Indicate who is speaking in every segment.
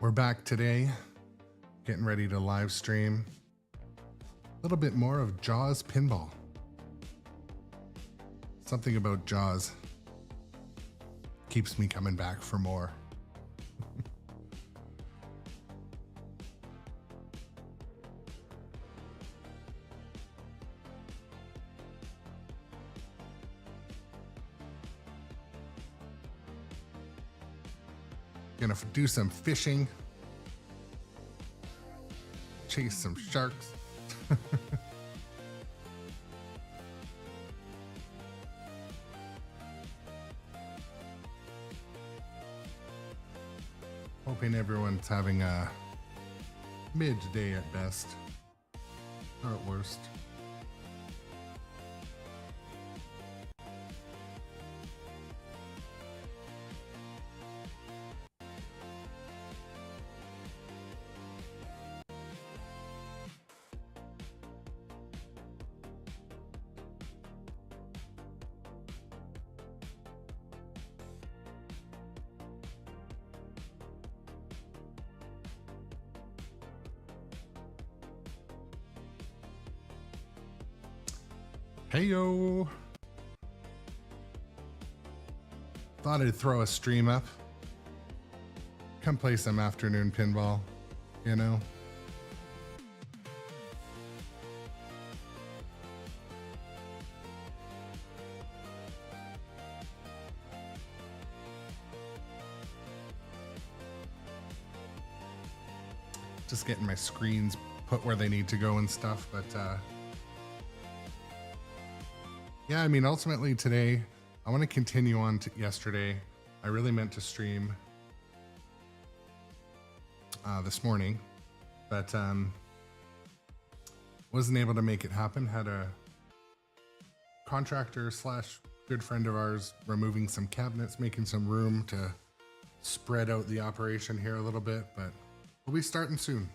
Speaker 1: We're back today, getting ready to live stream a little bit more of Jaws Pinball. Something about Jaws keeps me coming back for more. Gonna do some fishing, chase some sharks. Hoping everyone's having a midday at best, or at worst. Heyo! Thought I'd throw a stream up. Come play some afternoon pinball, you know? Just getting my screens put where they need to go and stuff, but yeah, I mean, ultimately today, I want to continue on to yesterday. I really meant to stream this morning, but wasn't able to make it happen. Had a contractor slash good friend of ours removing some cabinets, making some room to spread out the operation here a little bit, but we'll be starting soon.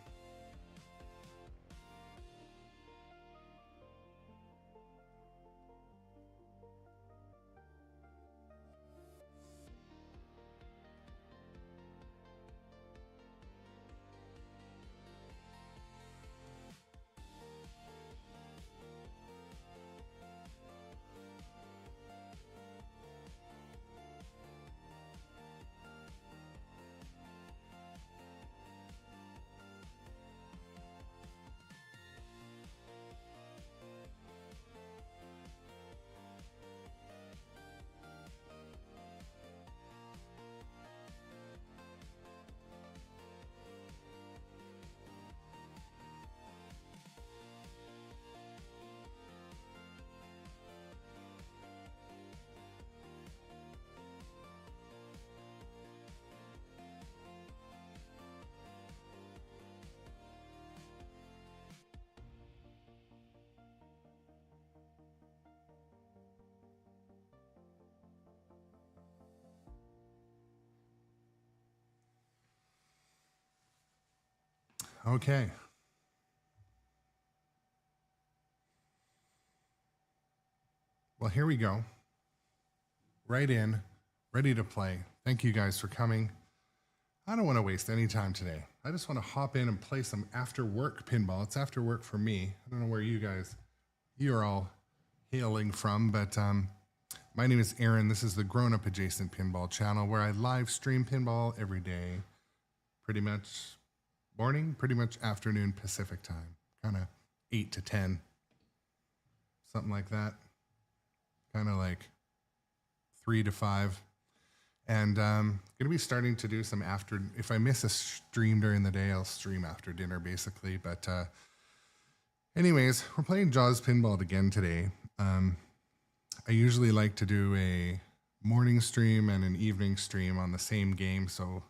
Speaker 1: Okay. Well, here we go. Right in, ready to play. Thank you guys for coming. I don't want to waste any time today. I just want to hop in and play some after work pinball. It's after work for me. I don't know where you're all hailing from, but my name is Aaron. This is the Grown Up Adjacent Pinball channel where I live stream pinball every day, pretty much morning, pretty much afternoon Pacific time, kind of 8 to 10, something like that, kind of like 3 to 5. And going to be starting to do some after, if I miss a stream during the day, I'll stream after dinner basically. But anyways, we're playing Jaws Pinball again today. I usually like to do a morning stream and an evening stream on the same game, so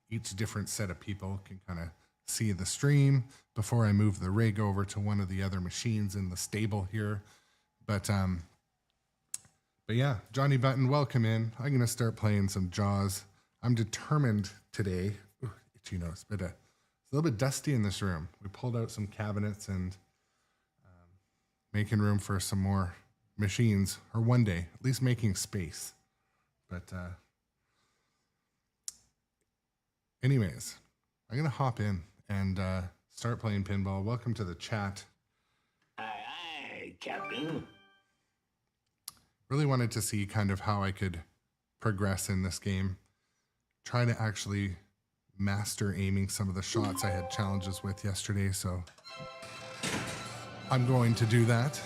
Speaker 1: each different set of people can kind of see the stream before I move the rig over to one of the other machines in the stable here. But yeah, Johnny Button, welcome in. I'm gonna start playing some Jaws. I'm determined today. Ooh, itchy nose, but it's a little bit dusty in this room. We pulled out some cabinets and making room for some more machines, or one day, at least making space. But anyways, I'm going to hop in and start playing pinball. Welcome to the chat.
Speaker 2: Aye, aye, Captain.
Speaker 1: Really wanted to see kind of how I could progress in this game. Try to actually master aiming some of the shots I had challenges with yesterday, so I'm going to do that.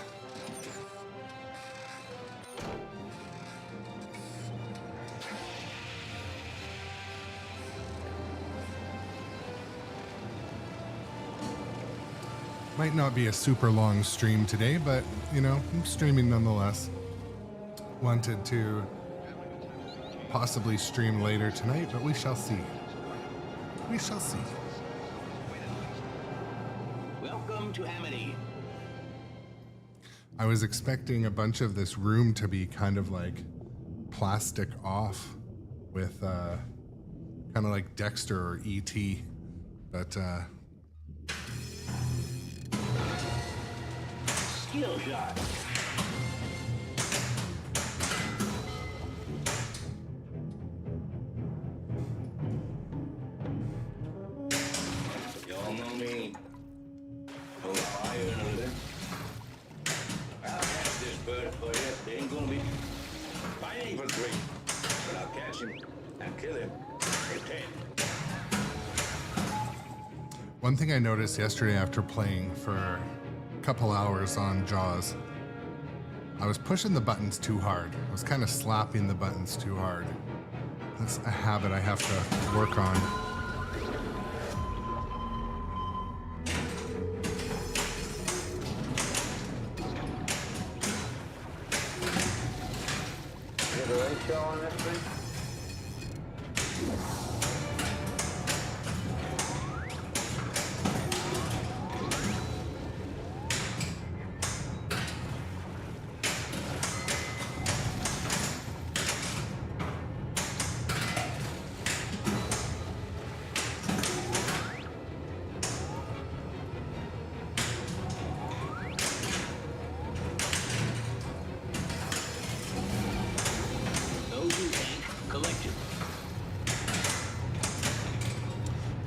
Speaker 1: Might not be a super long stream today, but, you know, I'm streaming nonetheless. Wanted to possibly stream later tonight, but we shall see. We shall see.
Speaker 2: Welcome to Amity.
Speaker 1: I was expecting a bunch of this room to be kind of like plastic off with kind of like Dexter or E.T., but
Speaker 2: Skill shot. Y'all know me. Pull the iron with it. I'll catch this bird for you. They ain't gonna be fighting for three. But I'll catch him and kill him for 10.
Speaker 1: one thing I noticed yesterday after playing for a couple hours on Jaws, I was pushing the buttons too hard. I was kind of slapping the buttons too hard. That's a habit I have to work on.
Speaker 2: You have a ratio on this thing?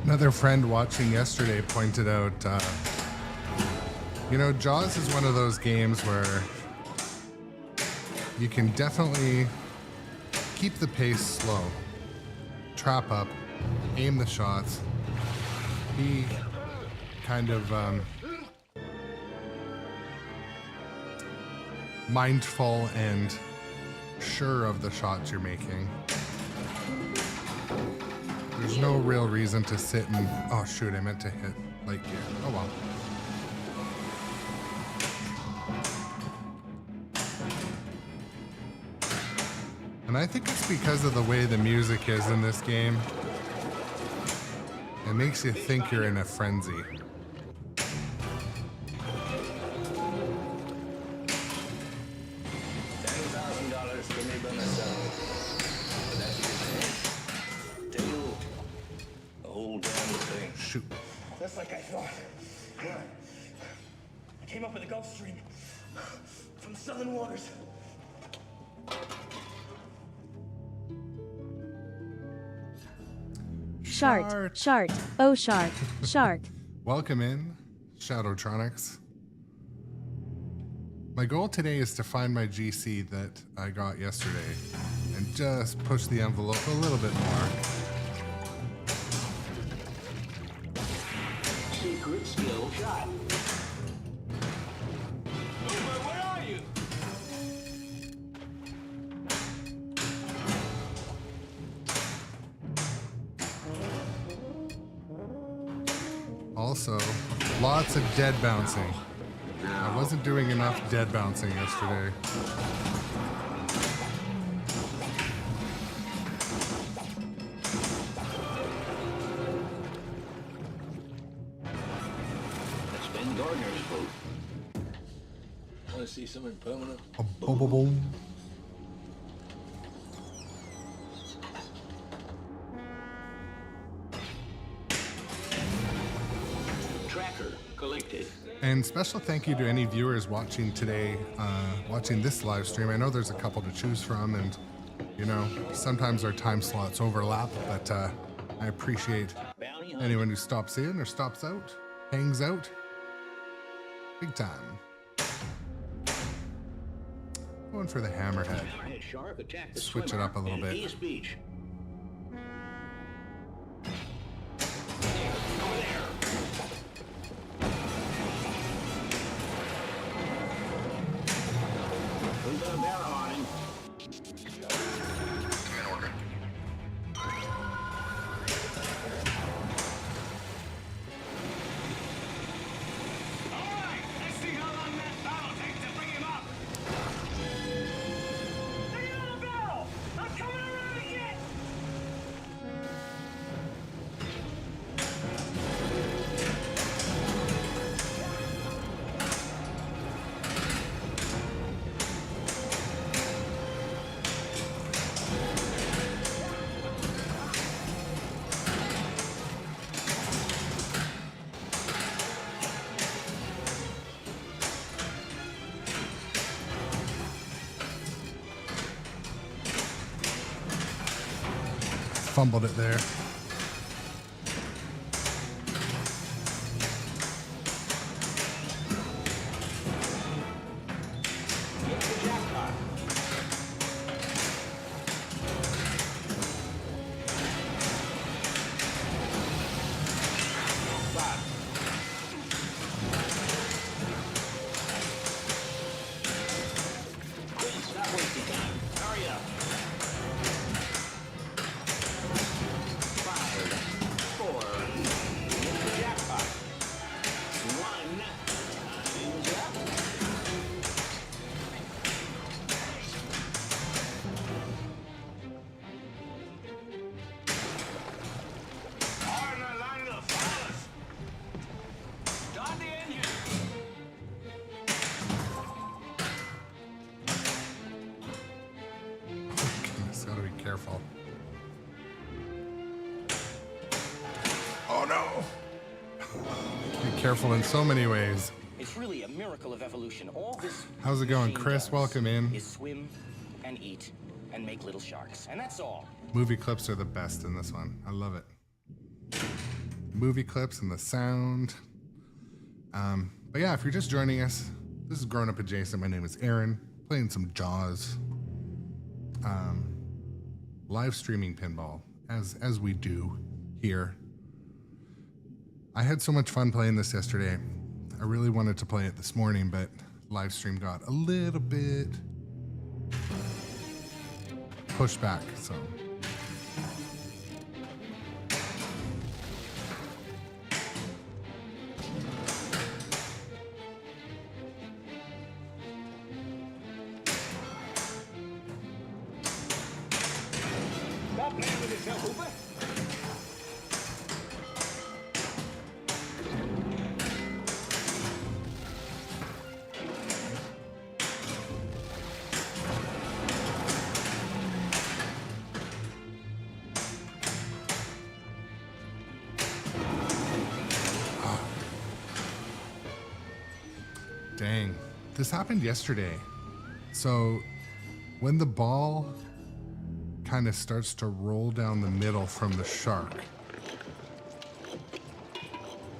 Speaker 1: Another friend watching yesterday pointed out, you know, Jaws is one of those games where you can definitely keep the pace slow, trap up, aim the shots, be kind of mindful and sure of the shots you're making. There's no real reason to sit and... Oh, shoot, I meant to hit light gear. Oh, well. And I think it's because of the way the music is in this game. It makes you think you're in a frenzy.
Speaker 2: $10,000 for me by myself. That's your thing. The whole damn thing.
Speaker 1: Shoot.
Speaker 3: Just like I thought. I came up with a Gulf Stream from the southern waters.
Speaker 4: Shart, shart, oh shart, shart.
Speaker 1: Welcome in, Shadowtronics. My goal today is to find my GC that I got yesterday and just push the envelope a little bit more.
Speaker 2: Secret skill shot. Where are you?
Speaker 1: Also, lots of dead bouncing. I wasn't doing enough dead bouncing yesterday.
Speaker 2: That's Ben Gardner's boat. Want to see something permanent?
Speaker 1: Boom, boom, boom.
Speaker 2: Tracker collected.
Speaker 1: And special thank you to any viewers watching today, watching this live stream. I know there's a couple to choose from, and you know, sometimes our time slots overlap, but I appreciate anyone who stops in or stops out, hangs out. Big time. Going for the hammerhead. Switch it up a little bit. Fumbled it there. Careful. Oh no! Be careful in so many ways.
Speaker 5: It's really a miracle of evolution. All this.
Speaker 1: How's it going, Chris? Welcome in.
Speaker 5: Is swim and eat and make little sharks, and that's all.
Speaker 1: Movie clips are the best in this one. I love it. Movie clips and the sound. But yeah, if you're just joining us, this is Grown Up Adjacent. My name is Aaron. Playing some Jaws. Live streaming pinball, as we do here. I had so much fun playing this yesterday. I really wanted to play it this morning, but live stream got a little bit pushed back, so. Dang, this happened yesterday. So when the ball kind of starts to roll down the middle from the shark,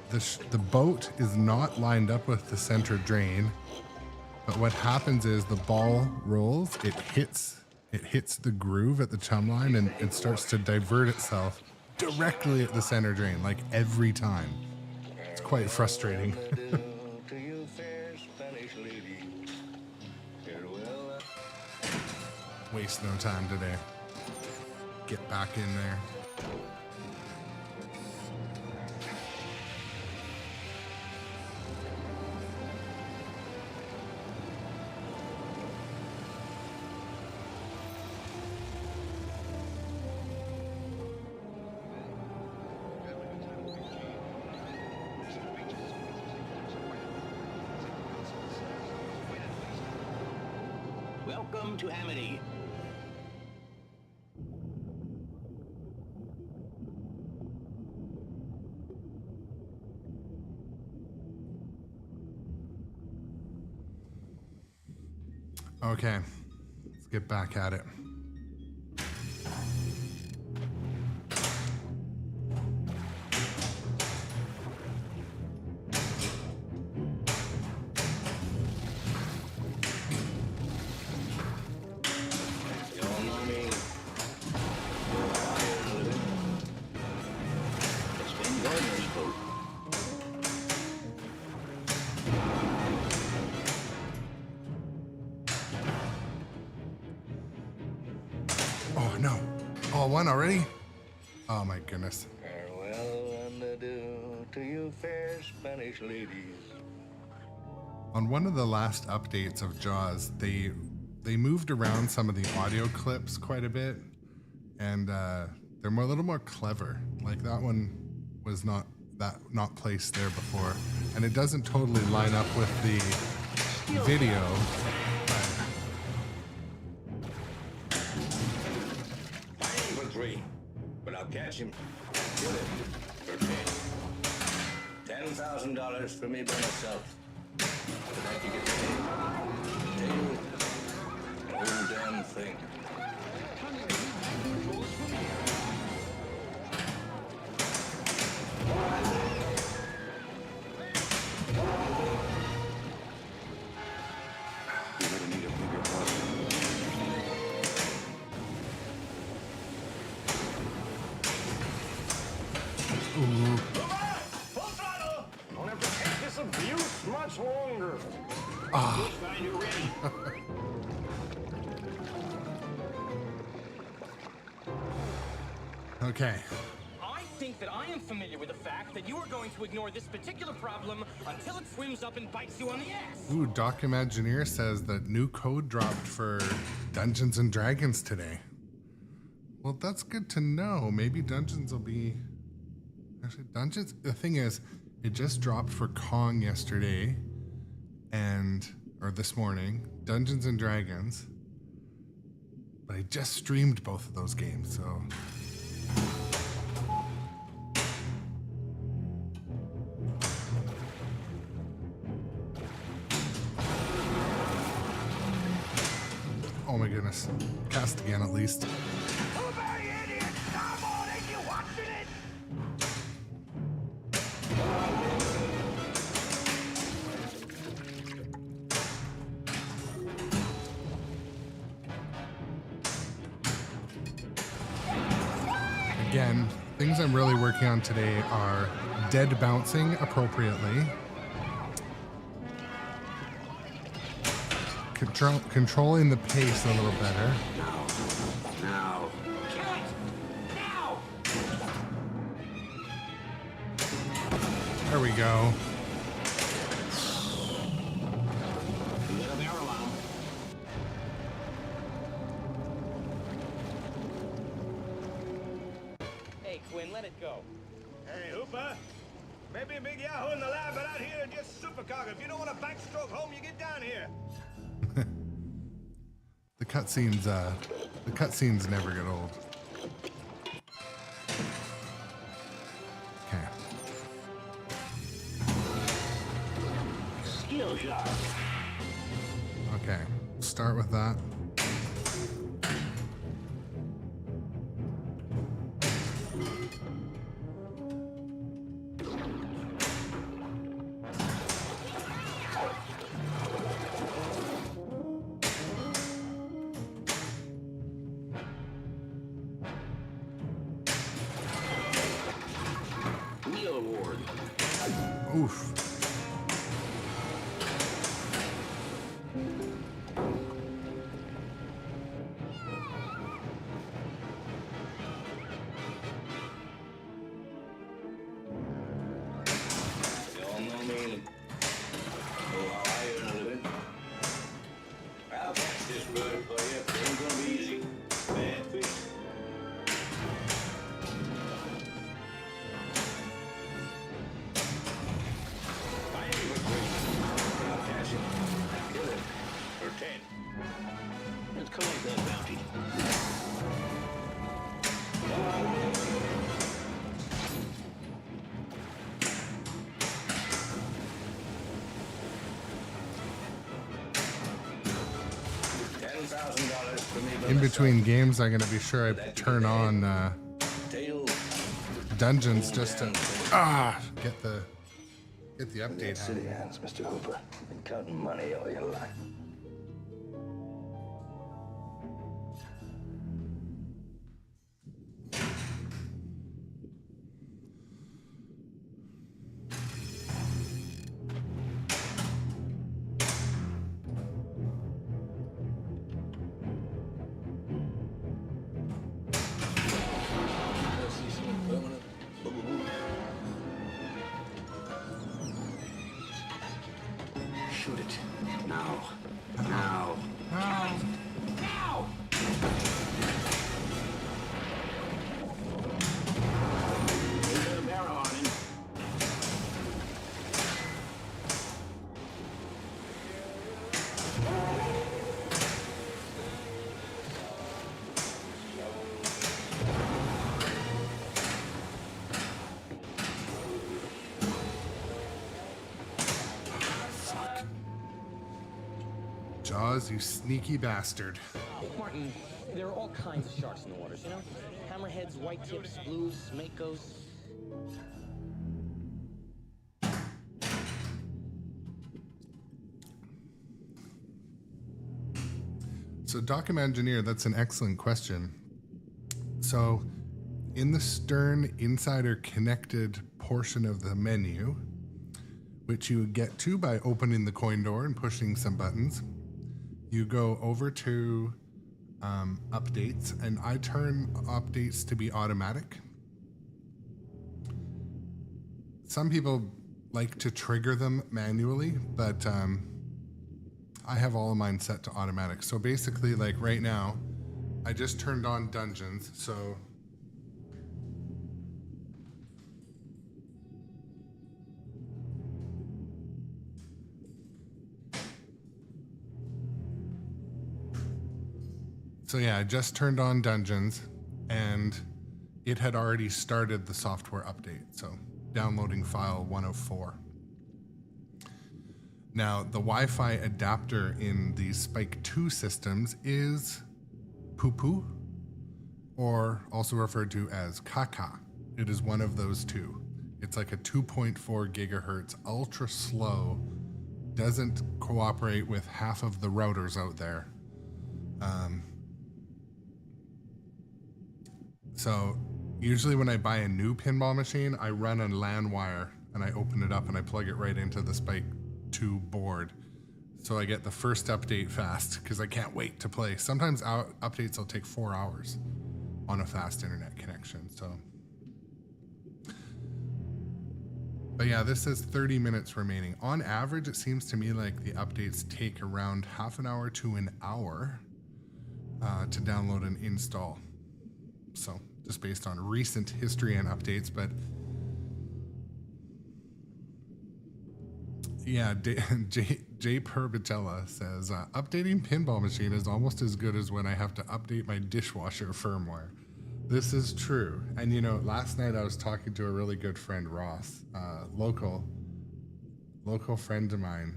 Speaker 1: the boat is not lined up with the center drain, but what happens is the ball rolls, it hits the groove at the chum line, and it starts to divert itself directly at the center drain, like every time. It's quite frustrating. Waste no time today. Get back in there.
Speaker 5: Welcome to Amity.
Speaker 1: Okay, let's get back at it. Pinball 1 already? Oh my goodness.
Speaker 2: Farewell and adieu to you fair Spanish ladies.
Speaker 1: On one of the last updates of Jaws, they moved around some of the audio clips quite a bit, and they're a little more clever. Like that one was not placed there before, and it doesn't totally line up with the video.
Speaker 2: Fighting for 3, but I'll catch him. Kill him for 10. $10,000 for me by myself. For that you get paid. Whole damn thing. You're gonna need a bigger bus.
Speaker 3: Full throttle! Don't have to take this abuse much longer. Find you ready.
Speaker 1: Okay.
Speaker 5: I think that I am familiar with the fact that you are going to ignore this particular problem until it swims up and bites you on the ass.
Speaker 1: Ooh, Doc Imagineer says that new code dropped for Dungeons and Dragons today. Well, that's good to know. Maybe Dungeons will be... Actually, Dungeons... The thing is, it just dropped for Kong yesterday, or this morning, Dungeons and Dragons. But I just streamed both of those games, so... Oh my goodness. Cast again at least. Again, things I'm really working on today are dead bouncing appropriately, controlling the pace a little better.
Speaker 2: Now.
Speaker 5: Kill it! Now!
Speaker 1: There we go.
Speaker 5: Hey, Quinn, let it go.
Speaker 3: Hey, Hooper. Maybe a big yahoo in the lab, but out here just supercargo. If you don't want a backstroke home, you get down here.
Speaker 1: The cutscenes never get old. Okay.
Speaker 2: Skill shot.
Speaker 1: Okay. Start with that.
Speaker 2: Wheel award.
Speaker 1: Oof.
Speaker 2: You all know me. Oh, how I earn a living. I'll catch this bird for you. It ain't gonna be easy. Bad fish. Fighting for 3. I'll catch him. Kill him for 10. Let's collect that bounty. $10,000 for me.
Speaker 1: In between games, I'm gonna be sure I turn on
Speaker 2: Tail.
Speaker 1: Dungeons just to get the update.
Speaker 2: City hands, Mr. Hooper. Been counting money all your life. Shoot it. Now. Now.
Speaker 1: Ow.
Speaker 5: Now!
Speaker 2: Put a barrel on him.
Speaker 1: Jaws, you sneaky bastard.
Speaker 5: Martin, there are all kinds of sharks in the waters, you know? Hammerheads, white tips, blues, makos.
Speaker 1: So, Document Engineer, that's an excellent question. So, in the Stern Insider Connected portion of the menu, which you get to by opening the coin door and pushing some buttons, you go over to updates, and I turn updates to be automatic. Some people like to trigger them manually, but I have all of mine set to automatic. So basically, like right now, I just turned on dungeons. So yeah, I just turned on dungeons, and it had already started the software update. So downloading file 104. Now, the Wi-Fi adapter in these Spike 2 systems is poo-poo, or also referred to as caca. It is one of those two. It's like a 2.4 gigahertz, ultra slow, doesn't cooperate with half of the routers out there. So usually when I buy a new pinball machine, I run a LAN wire and I open it up and I plug it right into the Spike 2 board. So I get the first update fast because I can't wait to play. Sometimes updates will take 4 hours on a fast internet connection. So, but yeah, this says 30 minutes remaining. On average, it seems to me like the updates take around half an hour to an hour to download and install. So just based on recent history and updates, but yeah, Jay Perbatella says, updating pinball machine is almost as good as when I have to update my dishwasher firmware. This is true. And you know, last night I was talking to a really good friend, Ross, local friend of mine.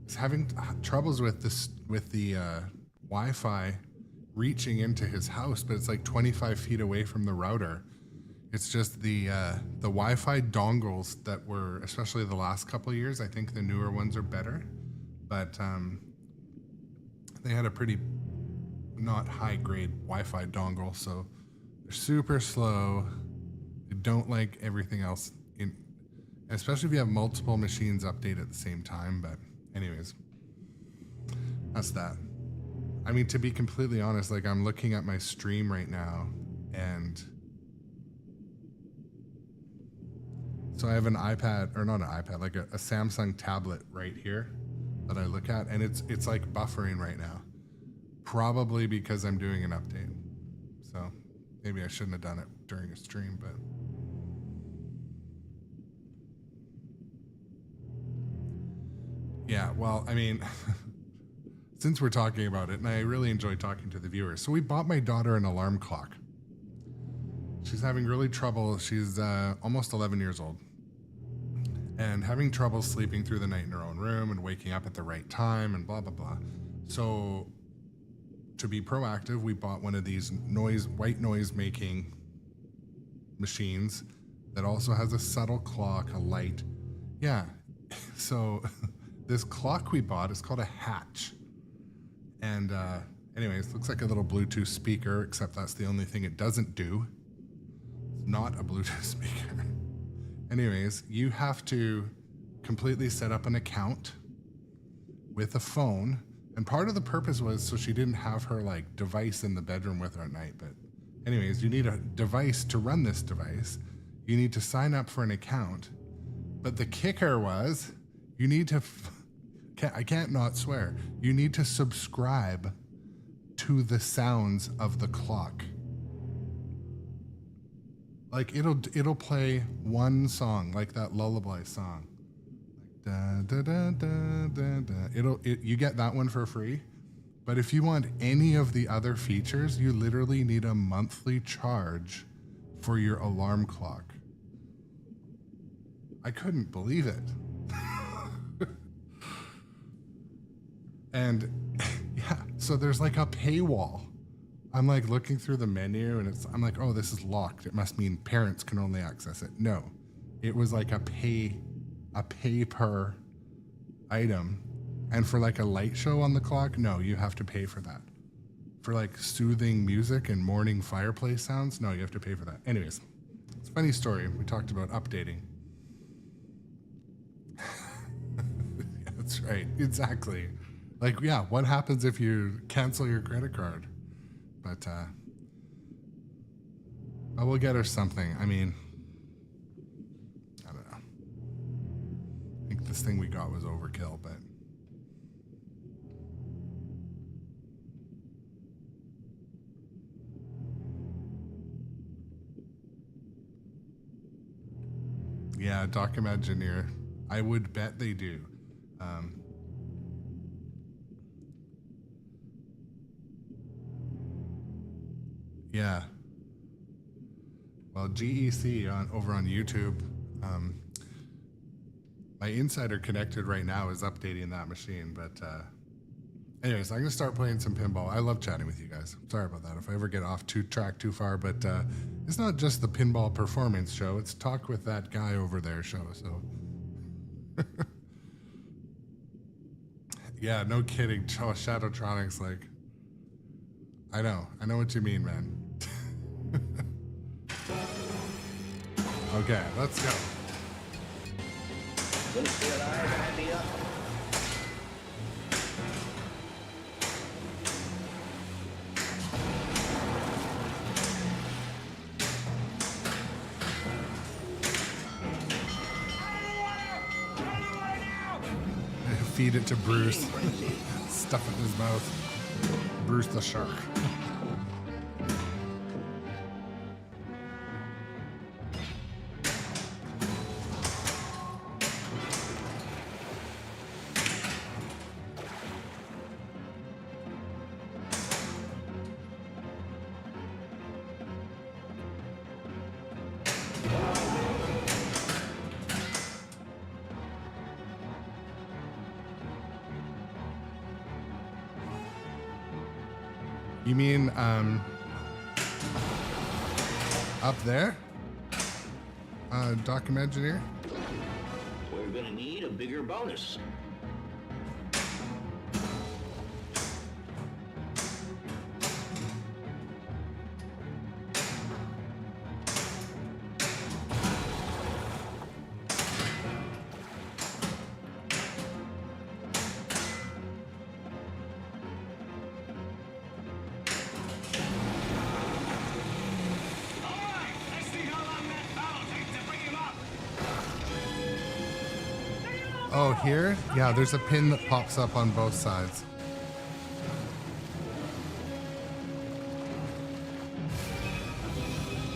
Speaker 1: He's having troubles with the Wi-Fi reaching into his house, but it's like 25 feet away from the router. It's just the Wi-Fi dongles that were, especially the last couple of years, I think the newer ones are better, but they had a pretty not high grade Wi-Fi dongle, so they're super slow. They don't like everything else, especially if you have multiple machines update at the same time. But anyways, that's that. I mean, to be completely honest, like I'm looking at my stream right now, and so I have an iPad, or not an iPad, like a Samsung tablet right here that I look at, and it's like buffering right now. Probably because I'm doing an update. So maybe I shouldn't have done it during a stream, but yeah, well, I mean, since we're talking about it, and I really enjoy talking to the viewers. So we bought my daughter an alarm clock. She's having really trouble. She's almost 11 years old and having trouble sleeping through the night in her own room and waking up at the right time and blah, blah, blah. So to be proactive, we bought one of these white noise making machines that also has a subtle clock, a light. Yeah. So this clock we bought is called a Hatch. And anyways, looks like a little Bluetooth speaker, except that's the only thing it doesn't do. It's not a Bluetooth speaker. Anyways, you have to completely set up an account with a phone. And part of the purpose was so she didn't have her like device in the bedroom with her at night. But anyways, you need a device to run this device. You need to sign up for an account. But the kicker was you need to I can't not swear. You need to subscribe to the sounds of the clock. Like it'll play one song, like that lullaby song. Like da da da da da. You get that one for free. But if you want any of the other features, you literally need a monthly charge for your alarm clock. I couldn't believe it. And yeah, so there's like a paywall. I'm like looking through the menu and I'm like, oh, this is locked. It must mean parents can only access it. No, it was like a pay per item. And for like a light show on the clock, no, you have to pay for that. For like soothing music and morning fireplace sounds, no, you have to pay for that. Anyways, it's a funny story. We talked about updating. That's right, exactly. Like, yeah, what happens if you cancel your credit card? But I will get her something. I mean, I don't know. I think this thing we got was overkill, but yeah, Documengineer. I would bet they do. Yeah. Well, GEC over on YouTube. My insider connected right now is updating that machine, but anyways, I'm gonna start playing some pinball. I love chatting with you guys. Sorry about that if I ever get off track too far, but it's not just the pinball performance show. It's Talk with That Guy over there show. So yeah, no kidding. Oh, Shadowtronics, like, I know what you mean, man. Okay, let's go. Feed it to Bruce. Stuff it in his mouth. Bruce the shark. You mean, up there? Documengineer?
Speaker 2: We're gonna need a bigger bonus.
Speaker 1: Oh, here? Yeah, there's a pin that pops up on both sides.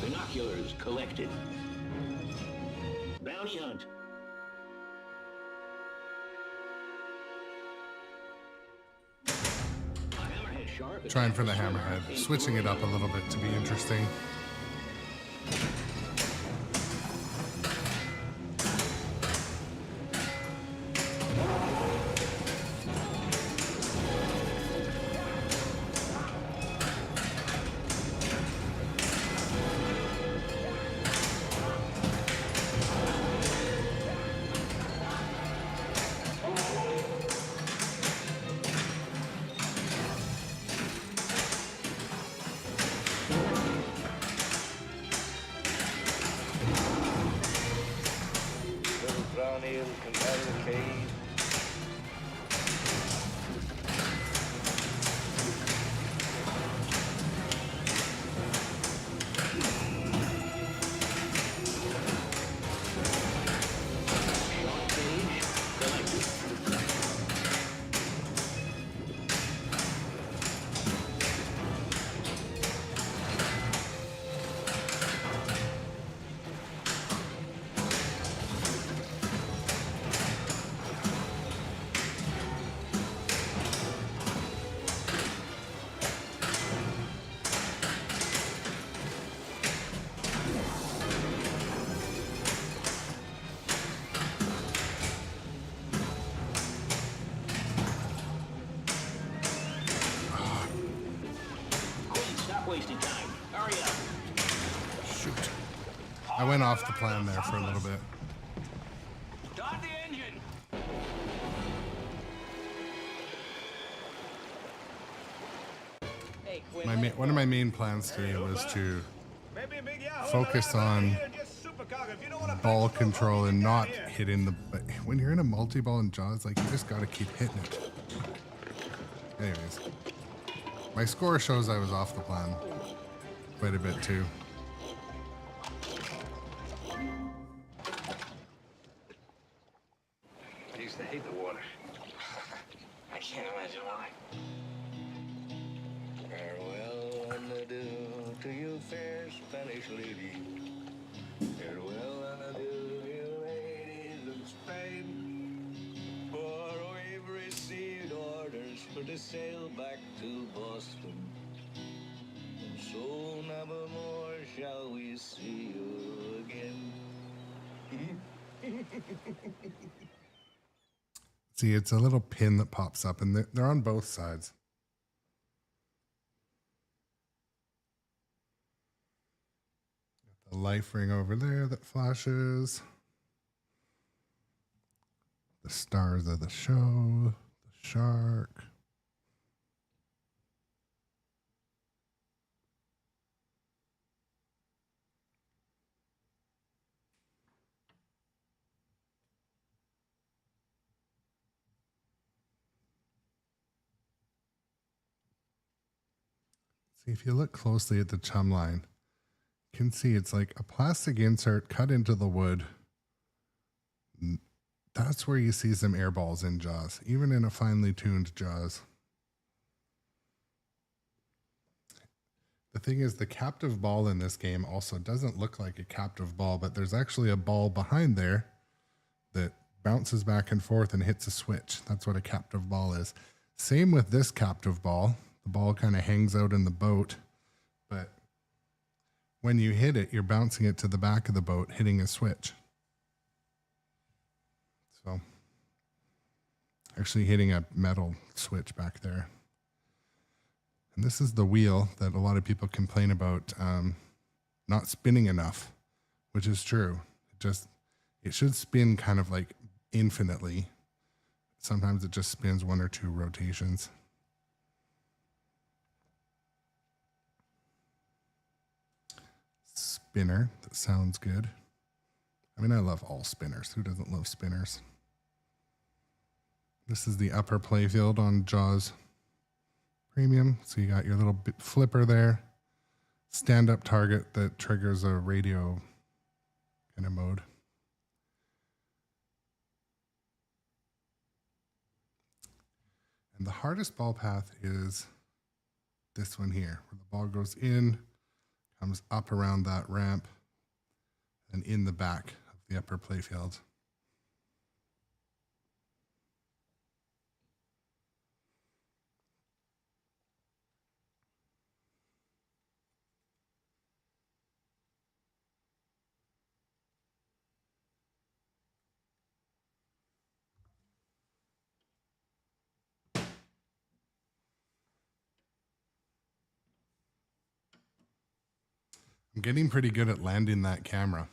Speaker 2: Binoculars collected. Bounty hunt. Hammerhead sharp.
Speaker 1: Trying for the hammerhead. Switching it up a little bit to be interesting.
Speaker 3: Arcade.
Speaker 1: went off the plan there for a little bit.
Speaker 2: Start the engine.
Speaker 5: Hey, Quinn,
Speaker 1: One of my main plans today was to
Speaker 3: Maybe a big yahoo
Speaker 1: focus
Speaker 3: in the lab
Speaker 1: on
Speaker 3: out here, just supercog. If you don't want to
Speaker 1: ball
Speaker 3: backstroke
Speaker 1: control
Speaker 3: home, you
Speaker 1: and
Speaker 3: get
Speaker 1: not
Speaker 3: down here.
Speaker 1: hitting the. But when you're in a multi-ball in Jaws, like you just gotta keep hitting it. Anyways, my score shows I was off the plan quite a bit too.
Speaker 2: I used to hate the water.
Speaker 5: I can't imagine why.
Speaker 2: Farewell and adieu to you, fair Spanish lady. Farewell and adieu, you ladies of Spain. For we've received orders for to sail back to Boston. And so never more shall we see you again.
Speaker 1: See, it's a little pin that pops up, and they're on both sides. Got the life ring over there that flashes. The stars of the show, the shark. See, if you look closely at the chum line, you can see it's like a plastic insert cut into the wood. That's where you see some air balls in Jaws, even in a finely tuned Jaws. The thing is, the captive ball in this game also doesn't look like a captive ball, but there's actually a ball behind there that bounces back and forth and hits a switch. That's what a captive ball is. Same with this captive ball. The ball kind of hangs out in the boat, but when you hit it, you're bouncing it to the back of the boat, hitting a switch. So, actually hitting a metal switch back there. And this is the wheel that a lot of people complain about not spinning enough, which is true. It should spin kind of like infinitely. Sometimes it just spins one or two rotations. Spinner, that sounds good. I mean, I love all spinners. Who doesn't love spinners? This is the upper playfield on Jaws Premium. So you got your little flipper there, stand-up target that triggers a radio kind of mode. And the hardest ball path is this one here, where the ball goes in, comes up around that ramp, and in the back of the upper playfield. I'm getting pretty good at landing that camera.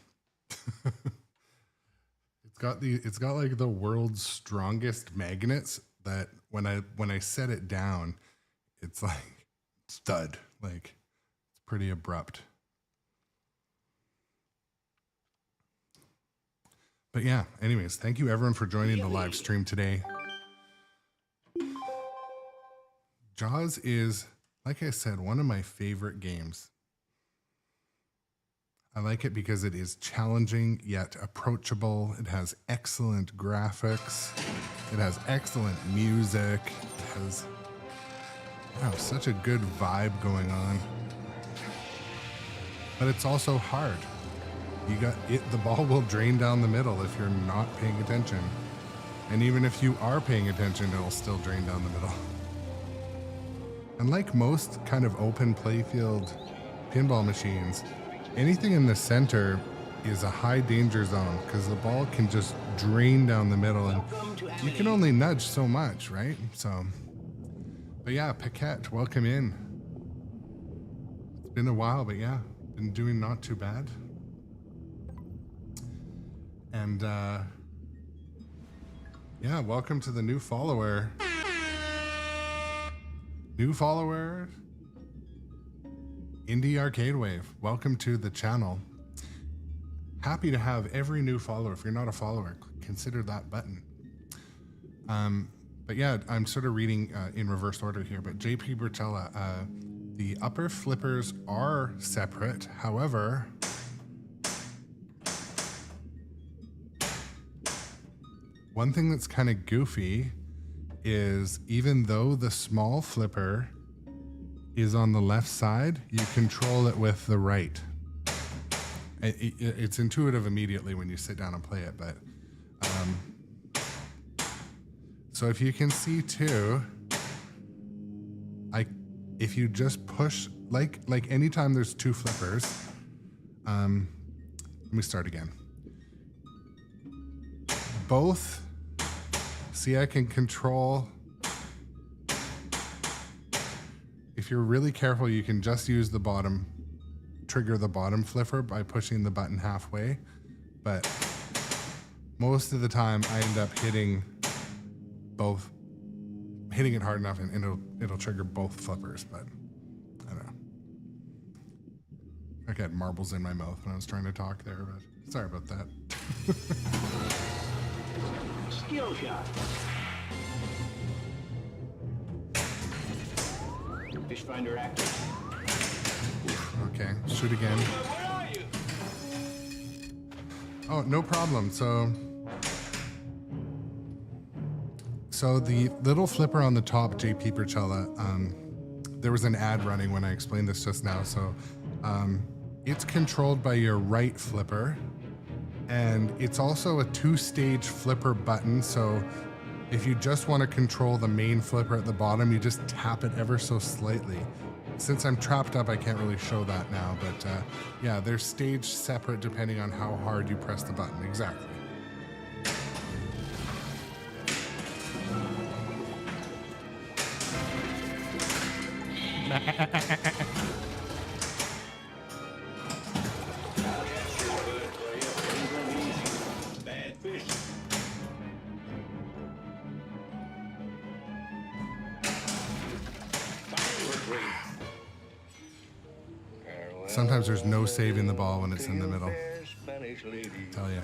Speaker 1: It's got like the world's strongest magnets that when I set it down, it's like stud. Like it's pretty abrupt. But yeah, anyways, thank you everyone for joining the live stream today. Jaws is, like I said, one of my favorite games. I like it because it is challenging yet approachable. It has excellent graphics. It has excellent music. It has such a good vibe going on. But it's also hard. The ball will drain down the middle if you're not paying attention. And even if you are paying attention, it'll still drain down the middle. And like most kind of open playfield pinball machines, anything in the center is a high danger zone because the ball can just drain down the middle and you can only nudge so much, right? So, but yeah, Paquette, welcome in. It's been a while, but yeah, been doing not too bad. And yeah, welcome to the new follower. New follower, Indie Arcade Wave. Welcome to the channel. Happy to have every new follower. If you're not a follower, consider that button. But yeah, I'm sort of reading in reverse order here, but JP Bertella, the upper flippers are separate. However, one thing that's kind of goofy is even though the small flipper is on the left side, you control it with the right. It's intuitive immediately when you sit down and play it, but so if you can see too, if you just push like anytime there's two flippers, let me start again. Both, see, I can control. If you're really careful, you can just use the bottom, trigger the bottom flipper by pushing the button halfway. But most of the time I end up hitting it hard enough and it'll trigger both flippers, but I don't know. I got marbles in my mouth when I was trying to talk there, but sorry about that.
Speaker 2: Skill shot. Fish finder active.
Speaker 1: Okay, shoot again.
Speaker 2: Where are you?
Speaker 1: Oh, no problem. So the little flipper on the top, JP Bertella, there was an ad running when I explained this just now. So it's controlled by your right flipper, and it's also a two-stage flipper button. So if you just want to control the main flipper at the bottom, you just tap it ever so slightly. Since I'm trapped up, I can't really show that now, but yeah, they're staged separate depending on how hard you press the button. Exactly.
Speaker 2: Bad fish.
Speaker 1: Sometimes there's no saving the ball when it's in the middle.
Speaker 2: Spanish lady.
Speaker 1: Tell ya.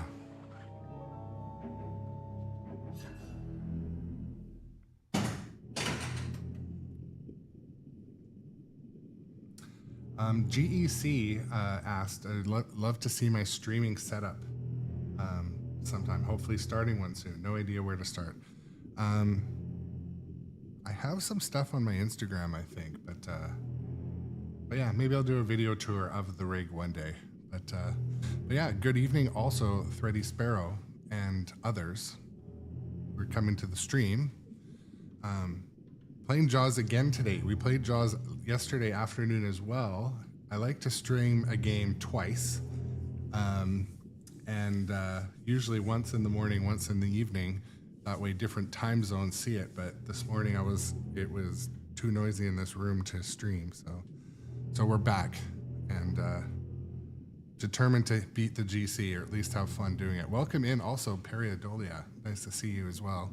Speaker 1: GEC asked, I'd love to see my streaming setup sometime, hopefully starting one soon. No idea where to start. I have some stuff on my Instagram, I think, but yeah, maybe I'll do a video tour of the rig one day. But yeah, good evening also, Thready Sparrow and others. We're coming to the stream. Playing Jaws again today. We played Jaws yesterday afternoon as well. I like to stream a game twice, and usually once in the morning, once in the evening. That way different time zones see it. But this morning it was too noisy in this room to stream. So we're back and determined to beat the GC, or at least have fun doing it. Welcome in also Perry Adolia. Nice to see you as well.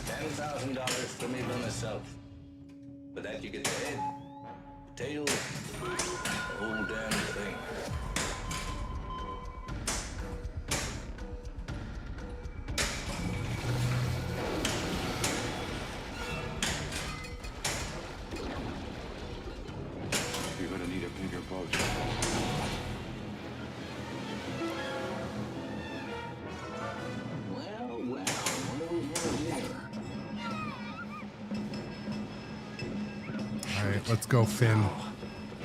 Speaker 2: $10,000 for me by myself. But that you get the head, the tail, the whole damn thing. You're gonna need a bigger boat. Well, what do we have here?
Speaker 1: All right, let's go, Finn.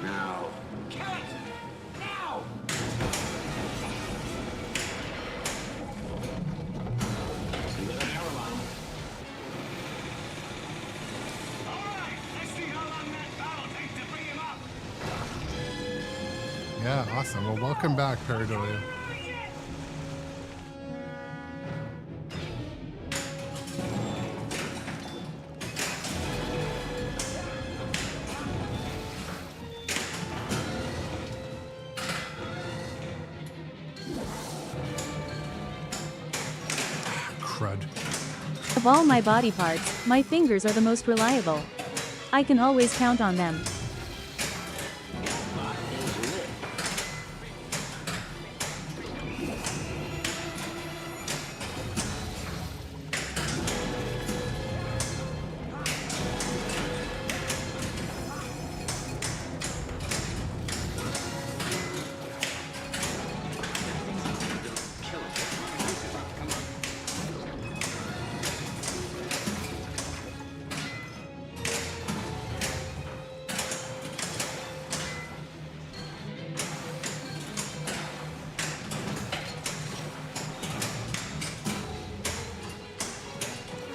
Speaker 2: Now. Kill it! Now! You got an arrow on him.
Speaker 3: All right, let's see how long that battle takes to bring him up.
Speaker 1: Yeah, awesome. Well, welcome back, Paradolia.
Speaker 4: Of all my body parts, my fingers are the most reliable. I can always count on them.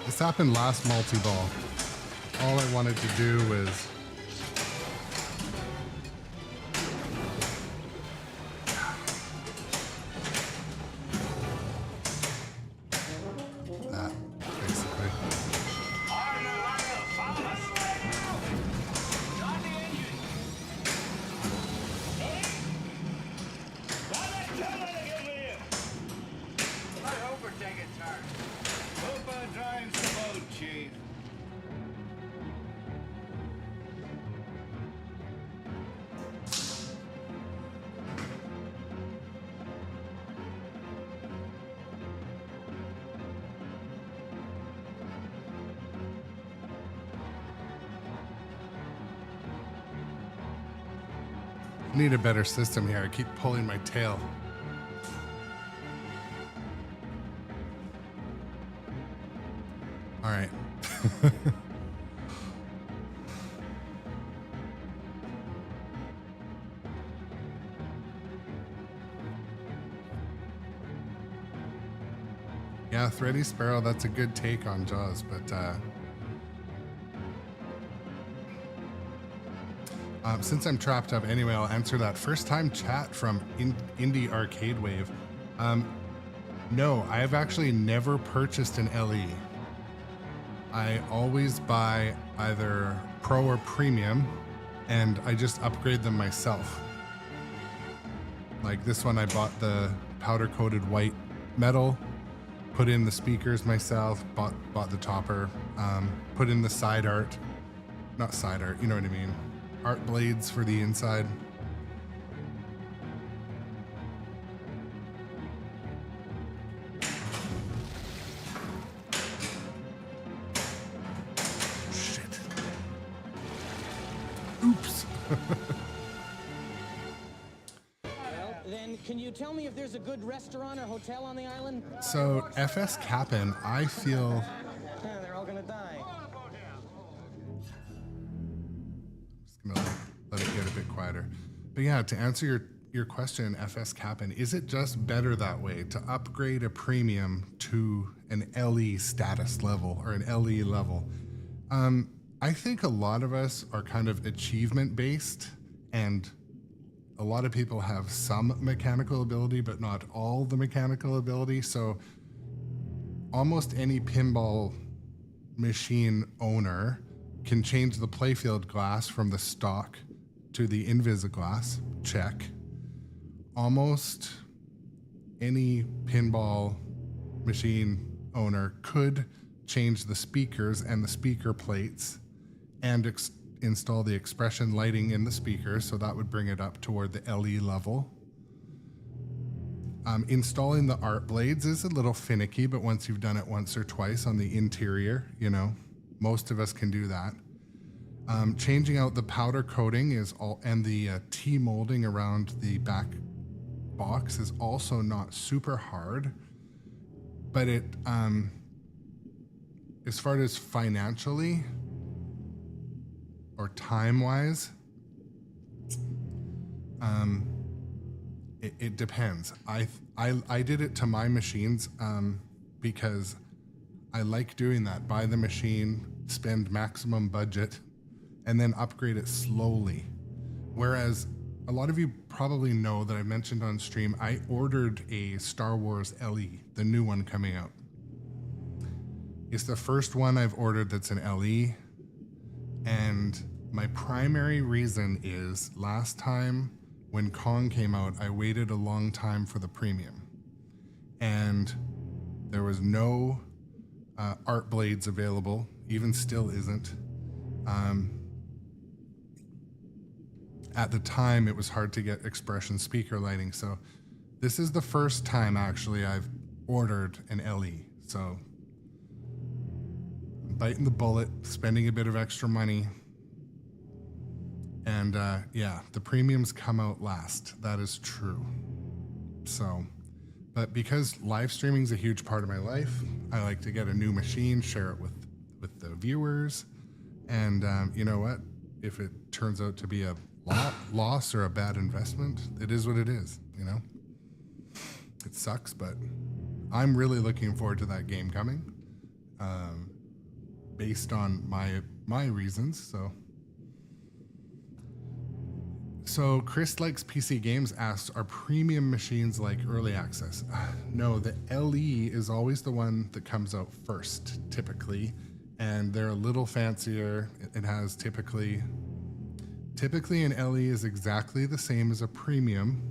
Speaker 1: This happened last multi-ball. All I wanted to do was that, basically.
Speaker 3: I hope we're taking turns. Hope I drive some boat, Chief.
Speaker 1: I need a better system here. I keep pulling my tail. All right. Yeah, Thready Sparrow, that's a good take on Jaws, but since I'm trapped up anyway, I'll answer that first time chat from Indie Arcade Wave. No, I've actually never purchased an LE. I always buy either Pro or Premium, and I just upgrade them myself. Like this one, I bought the powder-coated white metal, put in the speakers myself, bought the topper, put in the side art, not side art, you know what I mean, art blades for the inside. Shit. Oops.
Speaker 5: Well, then, can you tell me if there's a good restaurant or hotel on the island?
Speaker 1: So FS Cap'n, I feel
Speaker 5: Yeah, they're all gonna die.
Speaker 1: I'm just gonna let it get a bit quieter. But yeah, to answer your question, FS Cap'n, is it just better that way to upgrade a premium to an LE status level or an LE level? I think a lot of us are kind of achievement based, and a lot of people have some mechanical ability, but not all the mechanical ability. So almost any pinball machine owner can change the playfield glass from the stock to the Invisiglass. Check. Almost any pinball machine owner could change the speakers and the speaker plates and install the expression lighting in the speakers, so that would bring it up toward the LE level. Installing the art blades is a little finicky, but once you've done it once or twice on the interior, you know, most of us can do that. Changing out the powder coating is all, and the T-molding around the back box is also not super hard, but it, as far as financially or time-wise, it depends. I did it to my machines because I like doing that. Buy the machine, spend maximum budget, and then upgrade it slowly. Whereas a lot of you probably know that I mentioned on stream, I ordered a Star Wars LE, the new one coming out. It's the first one I've ordered that's an LE, and my primary reason is last time when Kong came out, I waited a long time for the premium, and there was no art blades available. Even still isn't. At the time, it was hard to get expression speaker lighting. So this is the first time actually I've ordered an LE. So I'm biting the bullet, spending a bit of extra money. And yeah, the premiums come out last. That is true. So, but because live streaming is a huge part of my life, I like to get a new machine, share it with the viewers. And you know what? If it turns out to be a loss or a bad investment, it is what it is, you know? It sucks, but I'm really looking forward to that game coming, based on my reasons. So Chris Likes PC Games asks, are premium machines like early access? No, the LE is always the one that comes out first, typically, and they're a little fancier. It has typically an LE is exactly the same as a premium.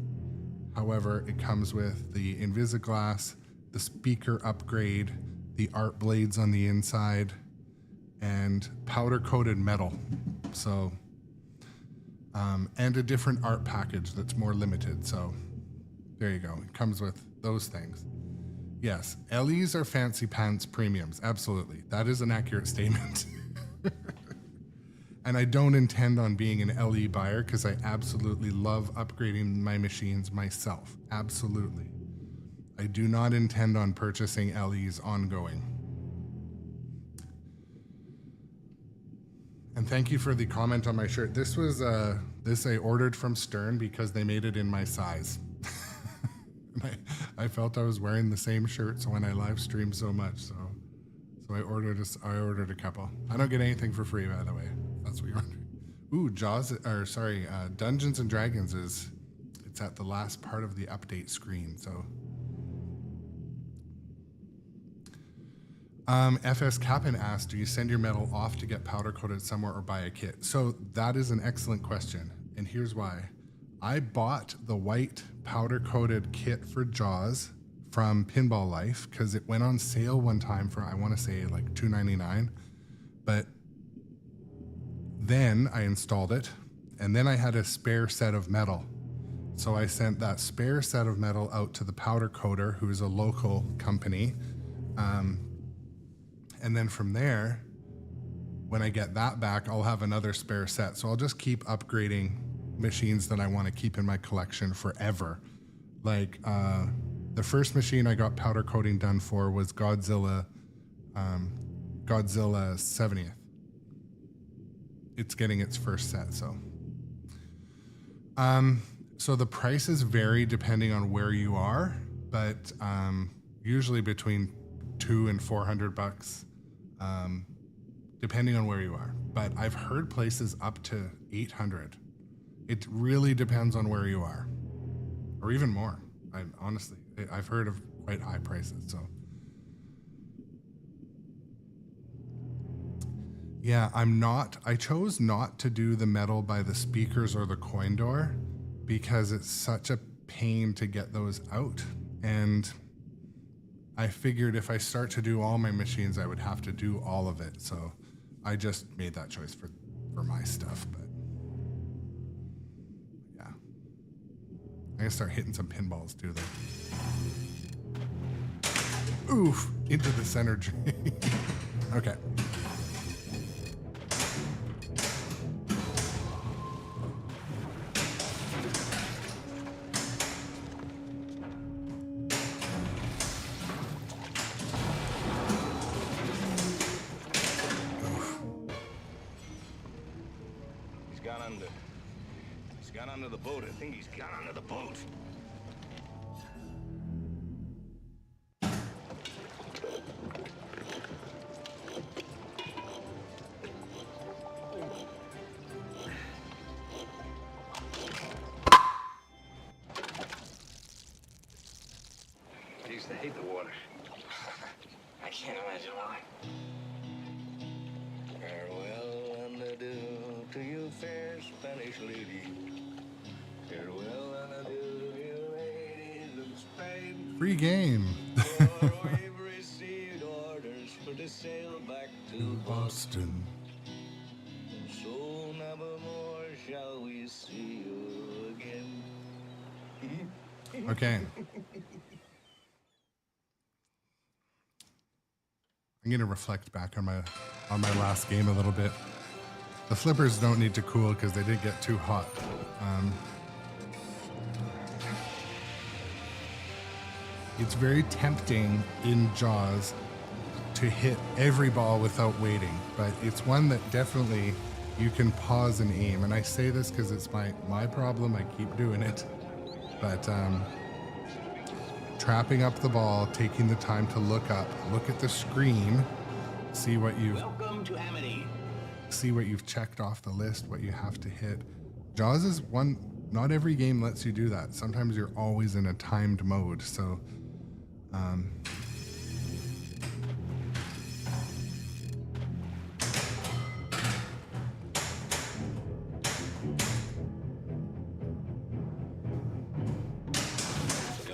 Speaker 1: However, it comes with the Invisiglass, the speaker upgrade, the art blades on the inside, and powder-coated metal. So, and a different art package that's more limited. So there you go. It comes with those things. Yes, LEs are fancy pants premiums. Absolutely. That is an accurate statement. And I don't intend on being an LE buyer because I absolutely love upgrading my machines myself. Absolutely. I do not intend on purchasing LEs ongoing. And thank you for the comment on my shirt. This was this I ordered from Stern because they made it in my size. I felt I was wearing the same shirt, so when I live stream so much, so I ordered a couple. I don't get anything for free, by the way. That's what you're wondering. Ooh, Dungeons and Dragons it's at the last part of the update screen. So, FS Capin asked, do you send your metal off to get powder coated somewhere or buy a kit? So that is an excellent question, and here's why. I bought the white powder coated kit for Jaws from Pinball Life because it went on sale one time for, I want to say, like $2.99, but then I installed it, and then I had a spare set of metal. So I sent that spare set of metal out to the powder coater, who is a local company. And then from there, when I get that back, I'll have another spare set. So I'll just keep upgrading machines that I want to keep in my collection forever. Like the first machine I got powder coating done for was Godzilla 70th. It's getting its first set, so. So the prices vary depending on where you are, but usually between $200 and $400, depending on where you are. But I've heard places up to $800. It really depends on where you are, or even more. I've heard of quite high prices, so. Yeah, I chose not to do the metal by the speakers or the coin door because it's such a pain to get those out. And I figured if I start to do all my machines, I would have to do all of it. So I just made that choice for my stuff, but yeah. I'm gonna start hitting some pinballs too though. Oof, into the center drain. Okay.
Speaker 3: He's gone under the boat. I think he's gone under the boat. I used to hate the water.
Speaker 5: I can't imagine why.
Speaker 3: Farewell and adieu to you, fair Spanish lady. Farewell and adieu, you ladies of Spain.
Speaker 1: Free game.
Speaker 3: For we've received orders for sail back to
Speaker 1: Boston.
Speaker 3: So nevermore shall we see you again.
Speaker 1: Okay. I'm gonna reflect back on my last game a little bit. The flippers don't need to cool because they did get too hot. It's very tempting in Jaws to hit every ball without waiting, but it's one that definitely you can pause and aim. And I say this because it's my problem. I keep doing it, but trapping up the ball, taking the time to look up, look at the screen, see what
Speaker 2: Welcome to Amity.
Speaker 1: you've checked off the list, what you have to hit. Jaws is one. Not every game lets you do that. Sometimes you're always in a timed mode, so.
Speaker 2: You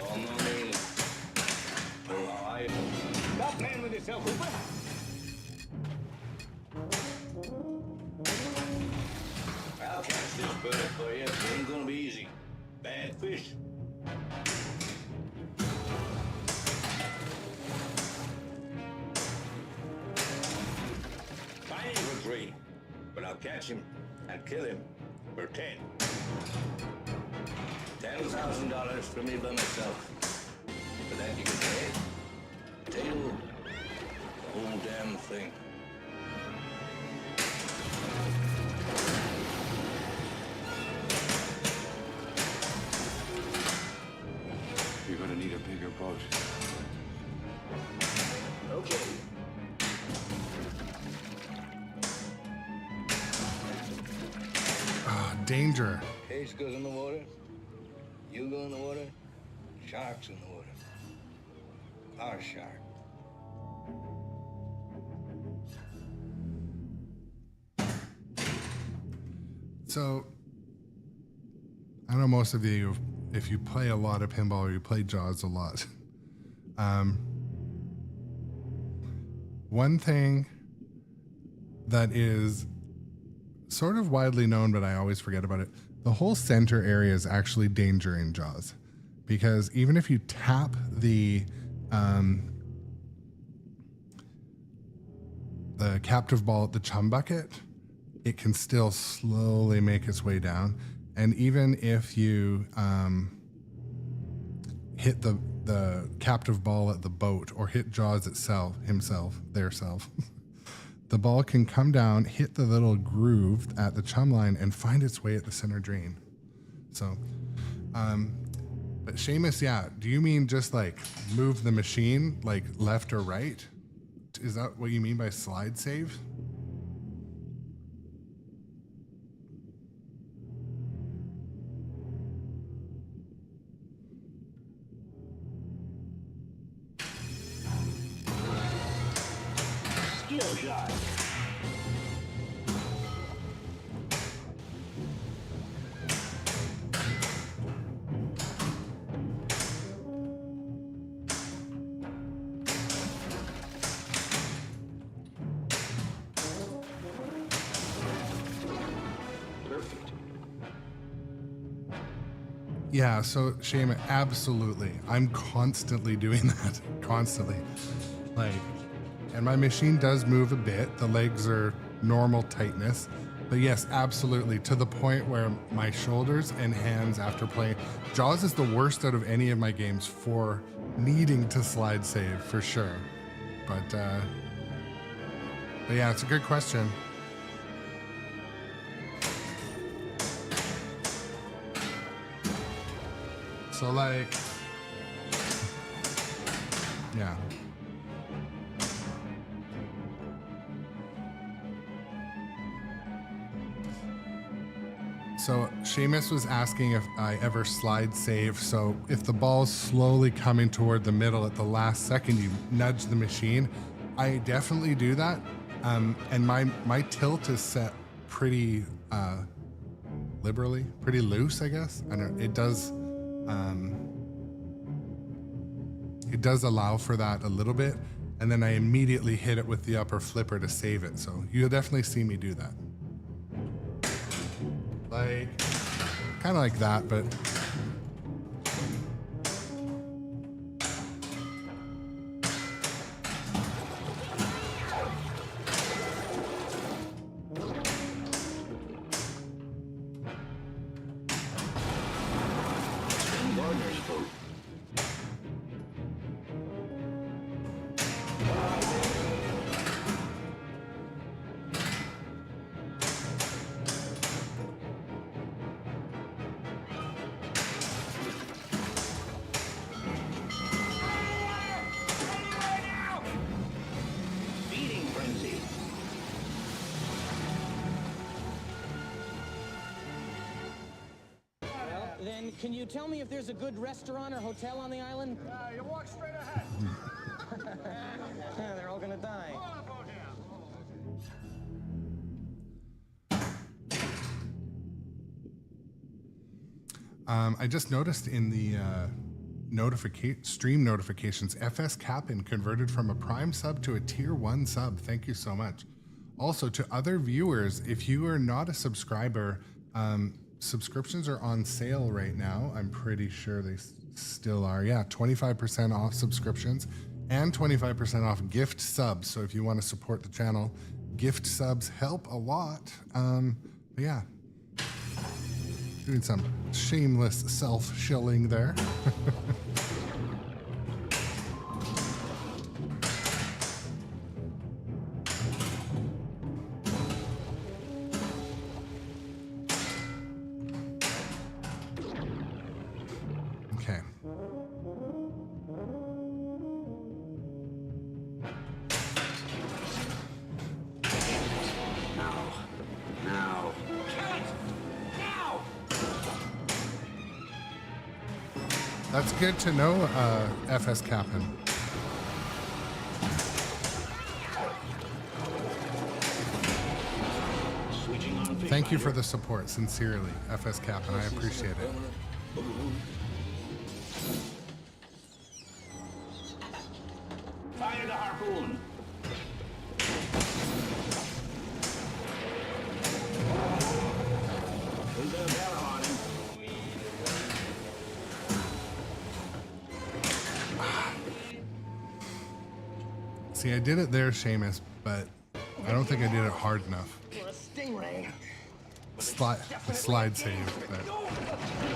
Speaker 2: all know me. Stop playing with yourself, Hooper. I'll catch this bird for you. It ain't gonna be easy. Bad fish. Fine for 3, but I'll catch him and kill him for 10. $10,000 for me by myself. For that you can pay. Table, the whole damn thing.
Speaker 6: You're gonna need a bigger boat.
Speaker 2: Okay.
Speaker 1: Danger.
Speaker 3: Case goes in the water. You go in the water. Shark's in the water. Our shark.
Speaker 1: So, I know most of you, if you play a lot of pinball or you play Jaws a lot, one thing that is sort of widely known, but I always forget about it, the whole center area is actually danger in Jaws. Because even if you tap the captive ball at the chum bucket, it can still slowly make its way down. And even if you hit the captive ball at the boat or hit Jaws himself, the ball can come down, hit the little groove at the chum line and find its way at the center drain. So, but Seamus, yeah, do you mean just like move the machine like left or right? Is that what you mean by slide save?
Speaker 2: Skill shot. Perfect.
Speaker 1: Yeah, so Shame, absolutely. I'm constantly doing that. Constantly. Like, and my machine does move a bit. The legs are normal tightness. But yes, absolutely. To the point where my shoulders and hands after playing Jaws is the worst out of any of my games for needing to slide save for sure. But yeah, it's a good question. So like, yeah. So Seamus was asking if I ever slide save. So if the ball's slowly coming toward the middle at the last second, you nudge the machine. I definitely do that. And my tilt is set pretty liberally, pretty loose, I guess. I don't. It does allow for that a little bit. and then I immediately hit it with the upper flipper to save it. So you'll definitely see me do that. Like, kind of like that, but
Speaker 2: Gardner's boat. Feeding frenzy.
Speaker 5: Well, then, can you tell me if there's a good restaurant or hotel on the island?
Speaker 3: You walk straight ahead.
Speaker 5: They're all gonna die.
Speaker 1: I just noticed in the stream notifications, FS Capin converted from a Prime sub to a Tier 1 sub. Thank you so much. Also, to other viewers, if you are not a subscriber, subscriptions are on sale right now. I'm pretty sure they still are. Yeah, 25% off subscriptions and 25% off gift subs. So if you want to support the channel, gift subs help a lot. But yeah, doing some shameless self-shilling there. Okay.
Speaker 2: Now.
Speaker 1: That's good to know, FS Capin.
Speaker 2: Switching on fish
Speaker 1: Thank you
Speaker 2: finder.
Speaker 1: for the support, sincerely, FS Capin. I appreciate it.
Speaker 2: Fire the harpoon. Who's got a bell on him?
Speaker 1: See, I did it there, Seamus, but I don't think I did it hard enough.
Speaker 3: You're a stingray.
Speaker 1: The slide save, but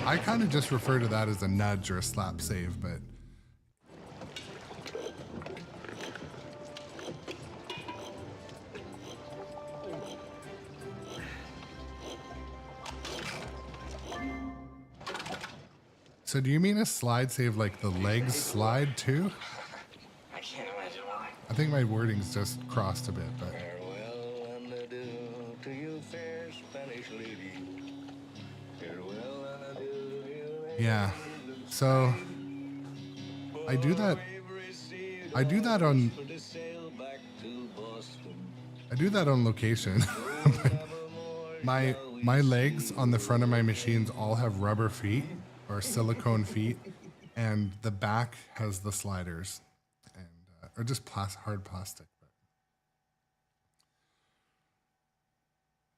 Speaker 1: I kind of just refer to that as a nudge or a slap save, but so do you mean a slide save like the legs slide too?
Speaker 3: I can't imagine why.
Speaker 1: I think my wording's just crossed a bit, but
Speaker 3: Farewell and adieu to you, fair Spanish lady. Farewell and adieu.
Speaker 1: yeah. So I do that. I do that on.
Speaker 3: To sail back to Boston.
Speaker 1: I do that on location. my legs on the front of my machines all have rubber feet or silicone feet, and the back has the sliders, and or just hard plastic.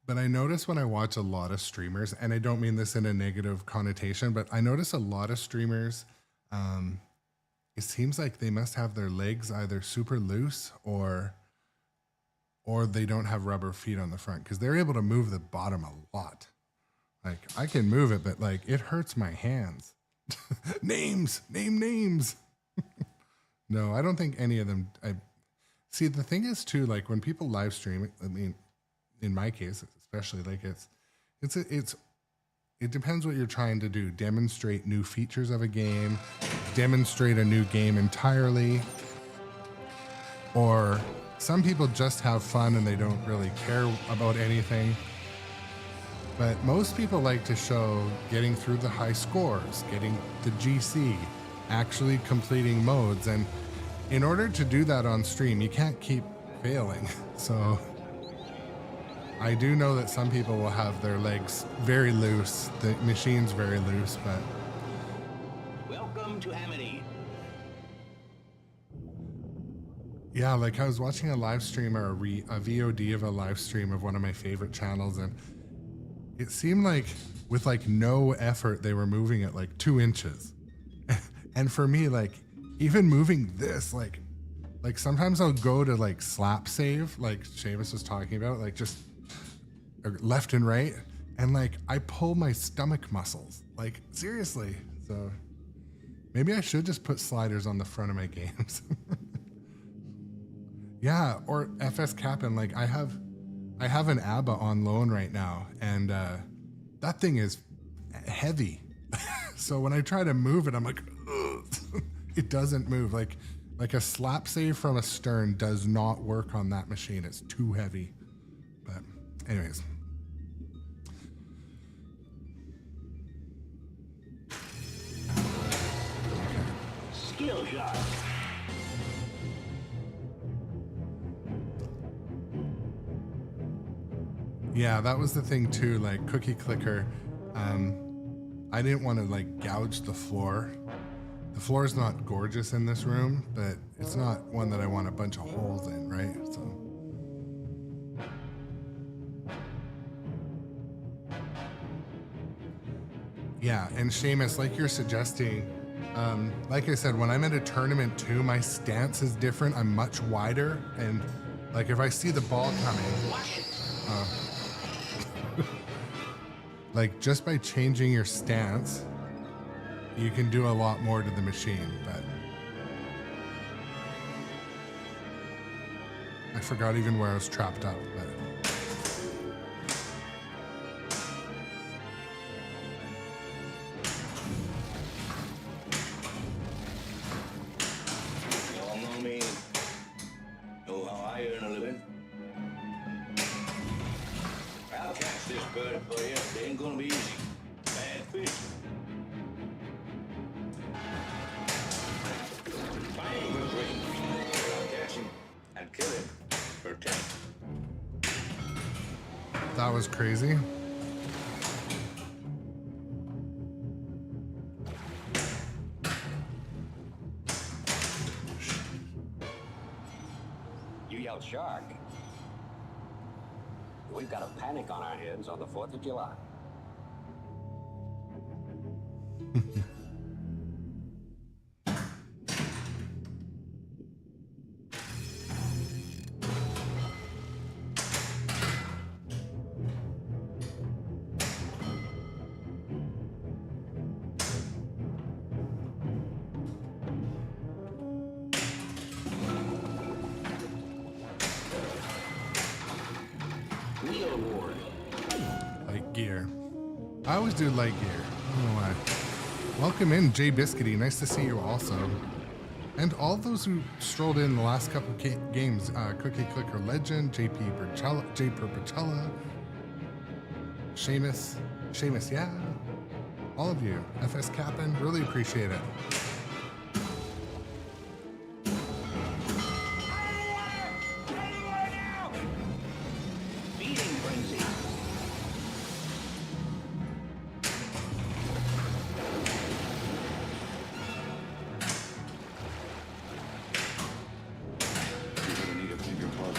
Speaker 1: But I notice when I watch a lot of streamers, and I don't mean this in a negative connotation, but I notice a lot of streamers, it seems like they must have their legs either super loose or they don't have rubber feet on the front, because they're able to move the bottom a lot. Like, I can move it, but like it hurts my hands. Names. No, I don't think any of them. See, the thing is too, like when people live stream, I mean, in my case, especially, like it depends what you're trying to do. Demonstrate new features of a game, demonstrate a new game entirely, or some people just have fun and they don't really care about anything. But most people like to show getting through the high scores, getting the GC, actually completing modes. And in order to do that on stream, you can't keep failing. So I do know that some people will have their legs very loose, the machine's very loose, but
Speaker 2: Welcome to Amity.
Speaker 1: Yeah, like I was watching a live stream or a VOD of a live stream of one of my favorite channels, and it seemed like with like no effort they were moving it like 2 inches. And for me, like even moving this, like sometimes I'll go to like slap save, like Seamus was talking about, like just left and right, and like I pull my stomach muscles, like seriously. So maybe I should just put sliders on the front of my games. Yeah, or FS Cap'n, like I have an ABBA on loan right now, and that thing is heavy. So when I try to move it, I'm like, ugh. It doesn't move. Like a slap save from a stern does not work on that machine. It's too heavy. But anyways.
Speaker 3: Skill shot.
Speaker 1: Yeah, that was the thing too, like Cookie Clicker. I didn't want to like gouge the floor. The floor is not gorgeous in this room, but it's not one that I want a bunch of holes in, right? So. Yeah, and Seamus, like you're suggesting, like I said, when I'm at a tournament too, my stance is different. I'm much wider, and like if I see the ball coming, like just by changing your stance, you can do a lot more to the machine. But I forgot even where I was trapped up. But
Speaker 3: You all know me. Know how I earn a living. I'll catch this bird for you. It ain't gonna be easy. Bad fish. Fine for free. I'll catch him and kill him for 10.
Speaker 1: that was crazy.
Speaker 7: You yelled shark. We've got a panic on our hands on the 4th of July.
Speaker 1: Light gear. I always do light gear. I don't know why. Welcome in, Jay Biscuity. Nice to see you also. And all those who strolled in the last couple of games, Cookie Clicker Legend, J Perpicella, Seamus, yeah. All of you. FS Cap'n, really appreciate it.
Speaker 3: Feeding frenzy.
Speaker 6: You're gonna need a bigger boat.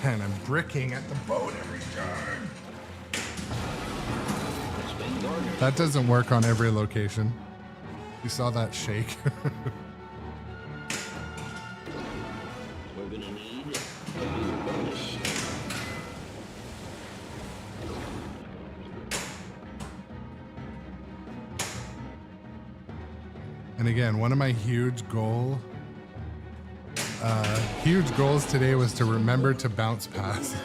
Speaker 1: And I'm bricking at the boat every time. That doesn't work on every location. You saw that shake.
Speaker 3: We're gonna need a new bonus.
Speaker 1: And again, one of my huge goals today was to remember to bounce pass.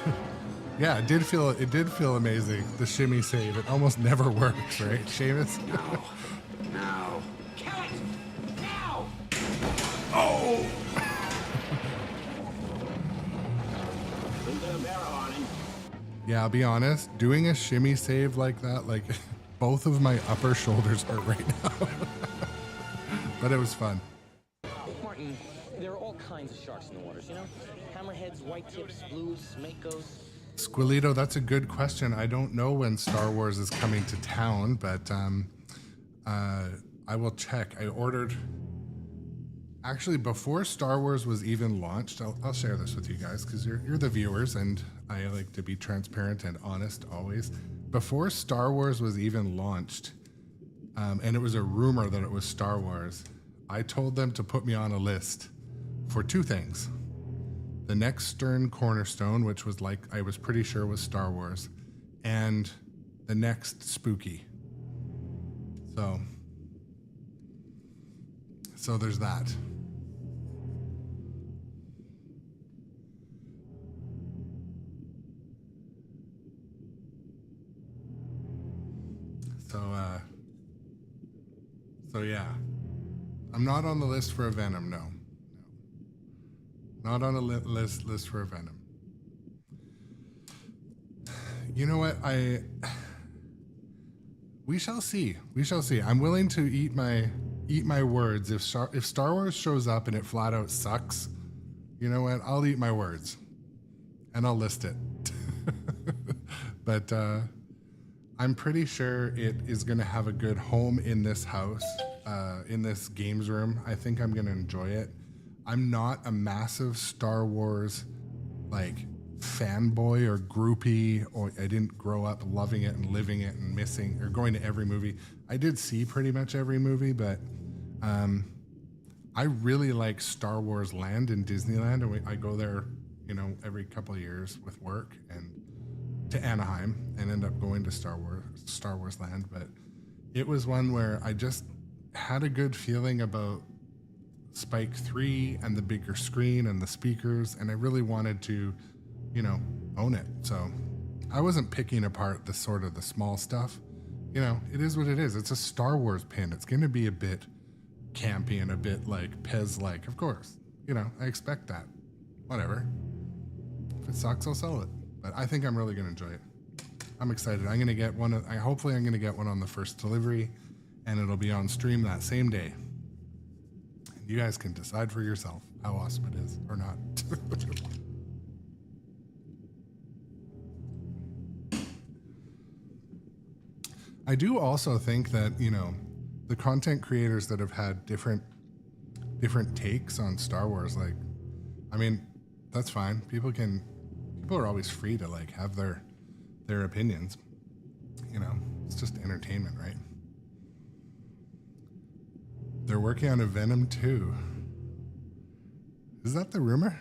Speaker 1: Yeah, it did feel amazing. The shimmy save, it almost never works, right, Seamus?
Speaker 7: Now.
Speaker 5: Kill it! Now!
Speaker 1: Oh!
Speaker 3: We've got a barrel on him.
Speaker 1: Yeah, I'll be honest, doing a shimmy save like that, like both of my upper shoulders hurt right now. But it was fun.
Speaker 5: Martin, there are all kinds of sharks in the waters, you know? Hammerheads, white tips, blues, makos.
Speaker 1: Squilito, that's a good question. I don't know when Star Wars is coming to town, but I will check. I ordered, actually before Star Wars was even launched, I'll share this with you guys because you're the viewers and I like to be transparent and honest always. Before Star Wars was even launched, and it was a rumor that it was Star Wars, I told them to put me on a list for two things. The next Stern Cornerstone, which was like, I was pretty sure was Star Wars, and the next Spooky. So there's that. So yeah, I'm not on the list for a Venom, no. Not on a list for a Venom. You know what? We shall see. We shall see. I'm willing to eat my words. If Star Wars shows up and it flat out sucks, you know what? I'll eat my words, and I'll list it. But I'm pretty sure it is going to have a good home in this house, in this games room. I think I'm going to enjoy it. I'm not a massive Star Wars like fanboy or groupie, or I didn't grow up loving it and living it and missing or going to every movie. I did see pretty much every movie, but I really like Star Wars Land in Disneyland, and I go there, you know, every couple of years with work and to Anaheim and end up going to Star Wars Land. But it was one where I just had a good feeling about Spike 3 and the bigger screen and the speakers, and I really wanted to, you know, own it. So I wasn't picking apart the sort of the small stuff. You know, it is what it is. It's a Star Wars pin. It's going to be a bit campy and a bit like Pez-like, of course. You know, I expect that. Whatever. If it sucks, I'll sell it. But I think I'm really going to enjoy it. I'm excited. I'm going to get one. Hopefully I'm going to get one on the first delivery, and it'll be on stream that same day. You guys can decide for yourself how awesome it is or not. I do also think that, you know, the content creators that have had different takes on Star Wars, like, I mean, that's fine. People are always free to like have their opinions. You know, it's just entertainment, right? They're working on a Venom 2. Is that the rumor?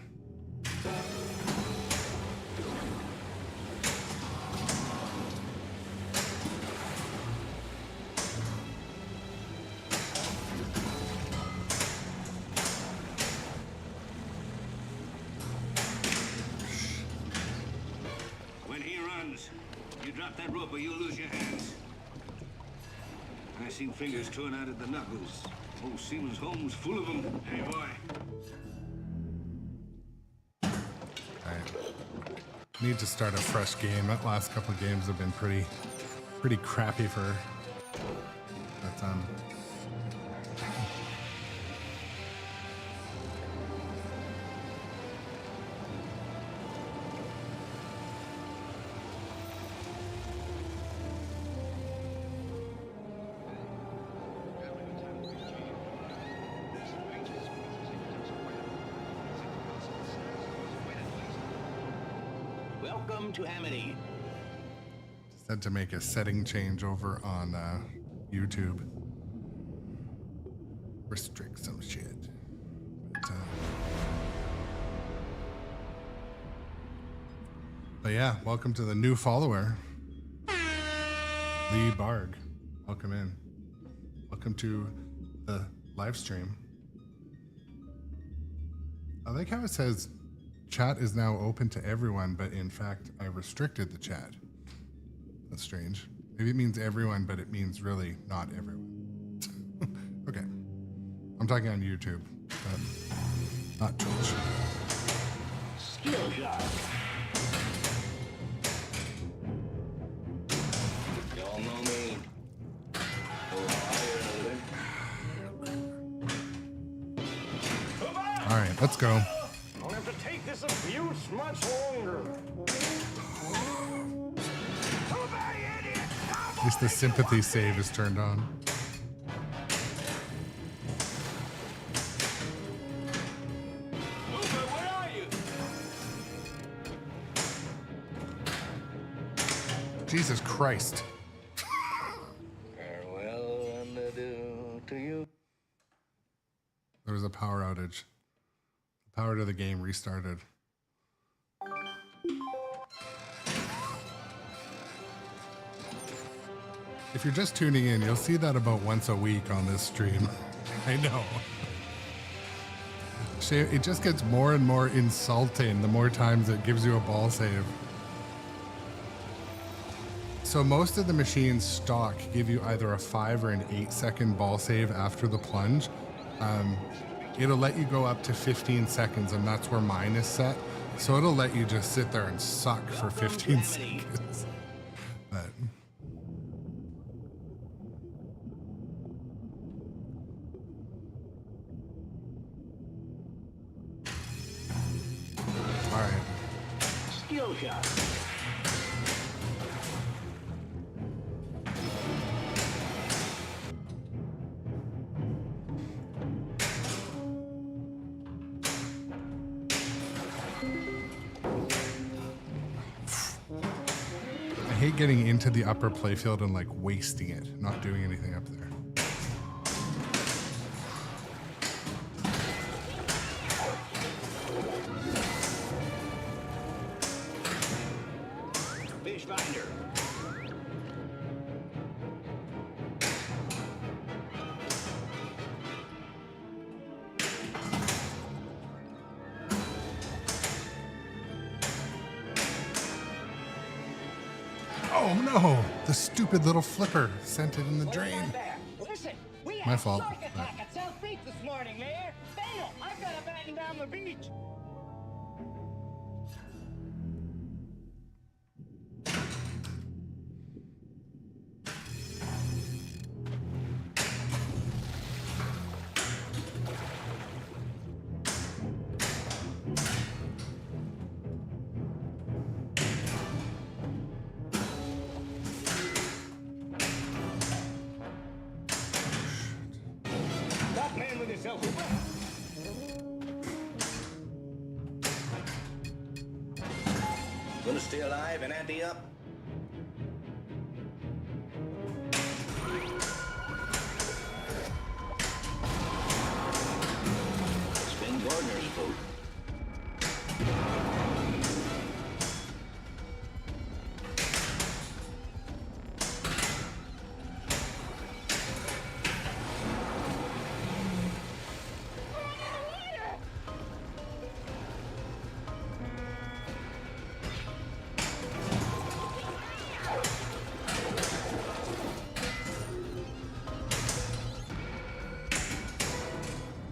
Speaker 3: When he runs, you drop that rope or you'll lose your hands. I seen fingers torn out at the knuckles. Old Seaman's home was full of them. Hey, boy.
Speaker 1: I need to start a fresh game. That last couple of games have been pretty crappy for. But
Speaker 5: Welcome to Amity.
Speaker 1: just had to make a setting change over on YouTube. Restrict some shit. But yeah, welcome to the new follower, Lee Barg. Welcome in. Welcome to the live stream. I like how it says chat is now open to everyone, but in fact, I restricted the chat. That's strange. Maybe it means everyone, but it means really not everyone. Okay. I'm talking on YouTube, but not Twitch.
Speaker 3: Skill shot. Y'all know me.
Speaker 1: All right, let's go.
Speaker 5: Don't have to take this abuse much longer.
Speaker 1: the sympathy save is turned on.
Speaker 3: Hoover, where are you?
Speaker 1: Jesus Christ.
Speaker 3: Farewell and adieu to you.
Speaker 1: There was a power outage. The power to the game restarted. If you're just tuning in, you'll see that about once a week on this stream. I know. It just gets more and more insulting the more times it gives you a ball save. So most of the machines stock give you either a 5 or an 8-second ball save after the plunge. It'll let you go up to 15 seconds, and that's where mine is set. So it'll let you just sit there and suck for 15 seconds. But all right.
Speaker 3: Skill shot.
Speaker 1: I hate getting into the upper playfield and like wasting it, not doing anything up there.
Speaker 3: Fish finder.
Speaker 1: Oh no! The stupid little flipper sent it in the drain.
Speaker 5: Listen, we
Speaker 1: My
Speaker 5: had
Speaker 1: fault.
Speaker 5: a shark attack at South Beach this morning, Mayor. Fail! I've got to batten down the beach.
Speaker 3: Stop playing with yourself, Hoover.
Speaker 2: Gonna stay alive and ante up?
Speaker 3: Spin Gardner's boat.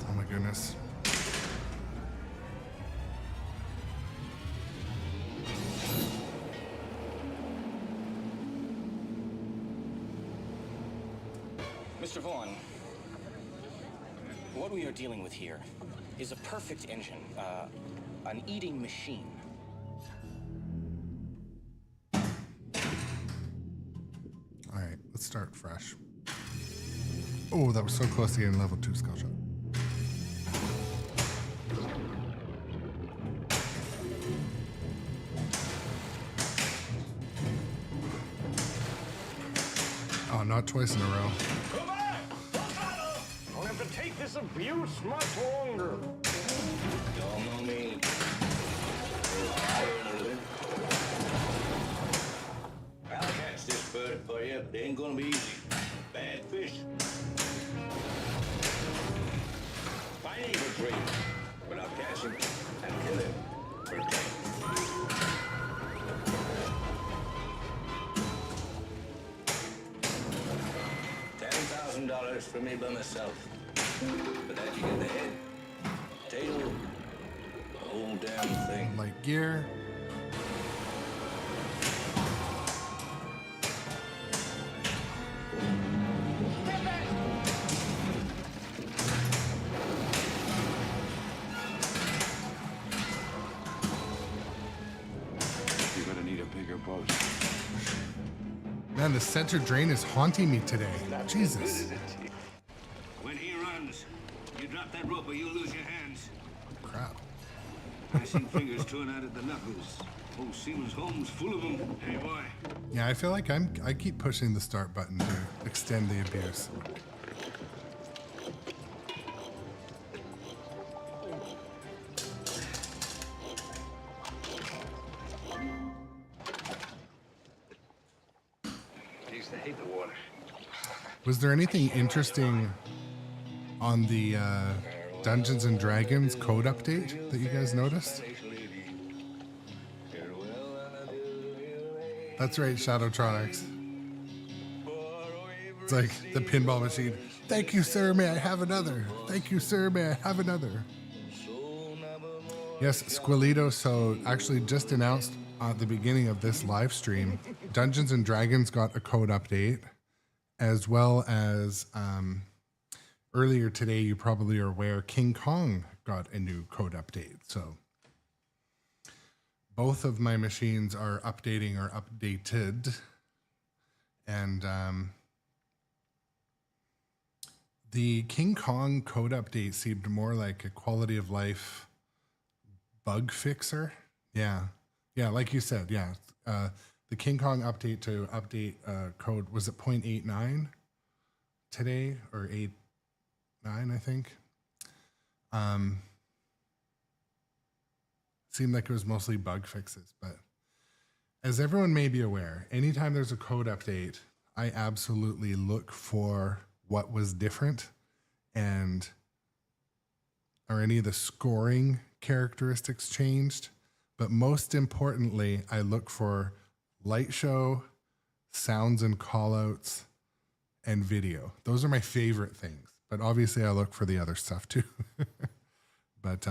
Speaker 1: Oh my goodness.
Speaker 5: Mr. Vaughn, what we are dealing with here is a perfect engine, an eating machine.
Speaker 1: All right, let's start fresh. Oh, that was so close to getting level 2 skill shot. Oh, not twice in a row.
Speaker 3: Come back! I'll have to take this abuse much longer.
Speaker 2: Don't know me. I'll catch this bird for you, but it ain't gonna be easy. Bad fish. Fine ain't for free, but I'll catch him and kill him for 10. $10,000 for me by myself. But that you get the head, tail, the whole damn thing.
Speaker 1: Light gear.
Speaker 6: You're gonna need a bigger boat.
Speaker 1: Man, the center drain is haunting me today. Jesus.
Speaker 3: When he runs, you drop that rope or you'll lose your hands.
Speaker 1: Crap.
Speaker 3: I seen fingers torn out at the knuckles. Old Siemens home's full of them. Hey, boy.
Speaker 1: Yeah, I feel like I keep pushing the start button to extend the abuse.
Speaker 3: Used to hate the water.
Speaker 1: Was there anything interesting on the Dungeons and Dragons code update that you guys noticed? That's right, Shadowtronics. It's like the pinball machine. Thank you, sir. May I have another? Thank you, sir. May I have another? Yes, Squilito. So actually just announced at the beginning of this live stream, Dungeons and Dragons got a code update, as well as earlier today, you probably are aware, King Kong got a new code update. So both of my machines are updating or updated. And the King Kong code update seemed more like a quality of life bug fixer. Yeah. Yeah, like you said, yeah. The King Kong update to update code, was it 0.89 today or 8.9, I think? Seemed like it was mostly bug fixes, but as everyone may be aware, anytime there's a code update, I absolutely look for what was different and are any of the scoring characteristics changed. But most importantly, I look for light show, sounds and callouts, and video. Those are my favorite things. But obviously I look for the other stuff too. But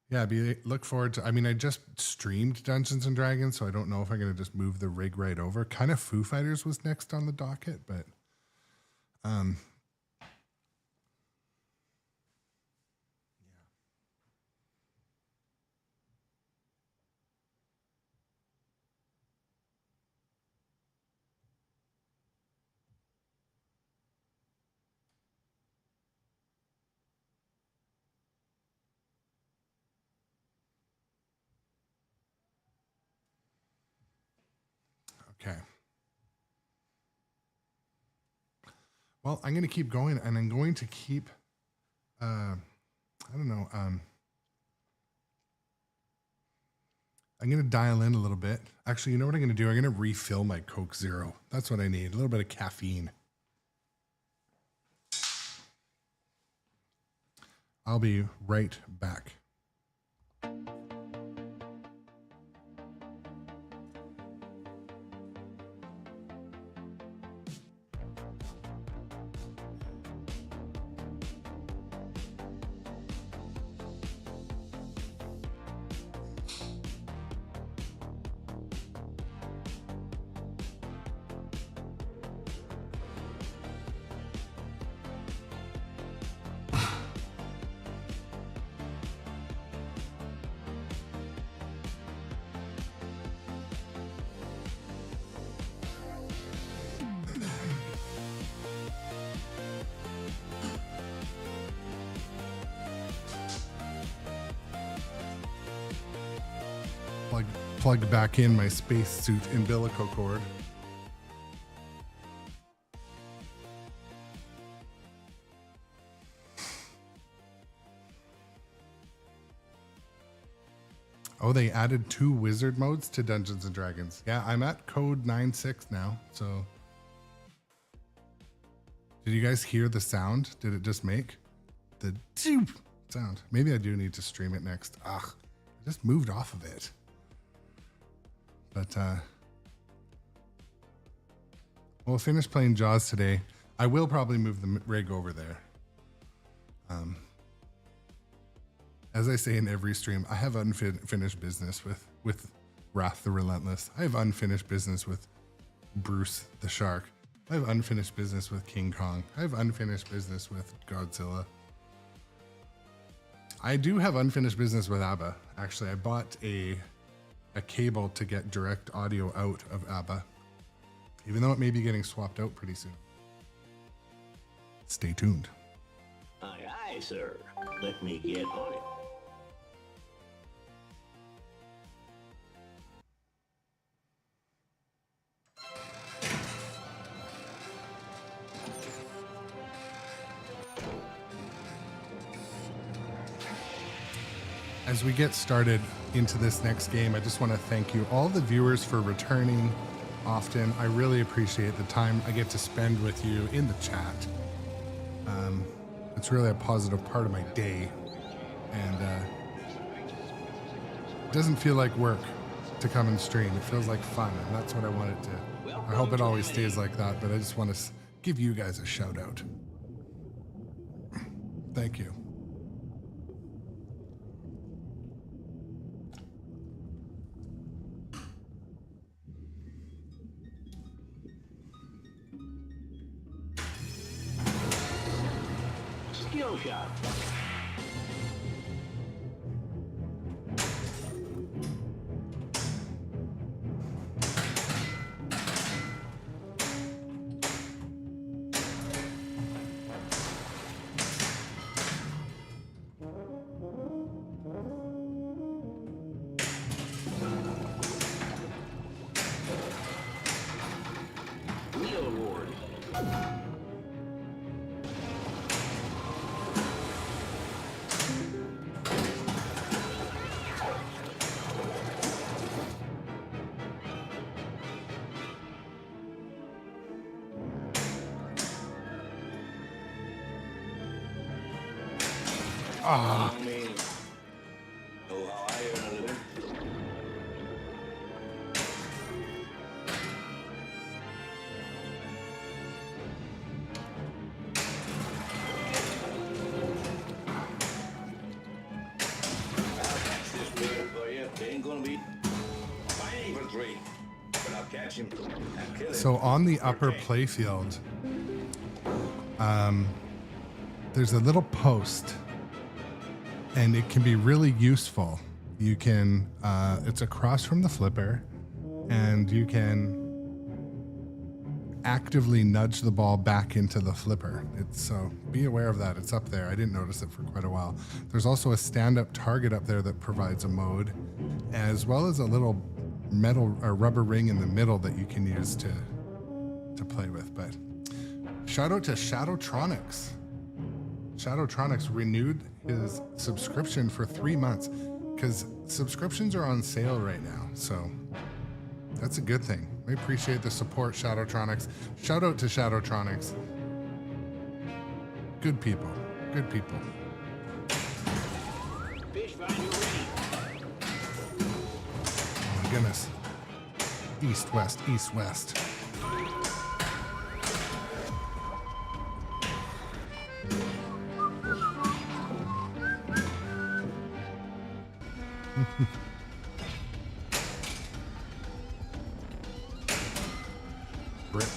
Speaker 1: yeah, look forward to, I mean, I just streamed Dungeons and Dragons, so I don't know if I'm going to just move the rig right over. Kind of Foo Fighters was next on the docket, but okay. Well, I'm going to keep going, and I'm going to keep, I don't know, I'm going to dial in a little bit. Actually, you know what I'm going to do? I'm going to refill my Coke Zero. That's what I need, a little bit of caffeine. I'll be right back. Plug back in my spacesuit umbilical cord. Oh, they added 2 wizard modes to Dungeons and Dragons. Yeah, I'm at code 9.6 now, so. Did you guys hear the sound? Did it just make the sound? Maybe I do need to stream it next. Ugh, I just moved off of it. But we'll finish playing Jaws today. I will probably move the rig over there. As I say in every stream, I have unfinished business with Wrath the Relentless. I have unfinished business with Bruce the Shark. I have unfinished business with King Kong. I have unfinished business with Godzilla. I do have unfinished business with ABBA. Actually, I bought a cable to get direct audio out of ABBA. even though it may be getting swapped out pretty soon. Stay tuned.
Speaker 8: Aye, aye, sir. Let me get on it.
Speaker 1: As we get started into this next game, I just want to thank you, all the viewers, for returning often. I really appreciate the time I get to spend with you in the chat. It's really a positive part of my day, and it doesn't feel like work to come and stream. It feels like fun, and that's what I want it to. I hope it always stays like that, but I just want to give you guys a shout out. Thank you.
Speaker 8: Skill shot. Wheel award.
Speaker 2: I mean, know how I earn a living? I'll catch this bird for you. They ain't gonna be fighting for 3, but I'll catch him and kill him.
Speaker 1: So on the upper playfield, there's a little post, and it can be really useful. You can, it's across from the flipper, and you can actively nudge the ball back into the flipper. So be aware of that. It's up there. I didn't notice it for quite a while. There's also a stand-up target up there that provides a mode, as well as a little metal or rubber ring in the middle that you can use to play with. But shout out to Shadowtronics. Shadowtronics renewed his subscription for 3 months, because subscriptions are on sale right now. So that's a good thing. We appreciate the support, Shadowtronics. Shout out to Shadowtronics. Good people. Good people.
Speaker 8: Fish finder ready.
Speaker 1: Oh my goodness. East, west, east, west. Brick.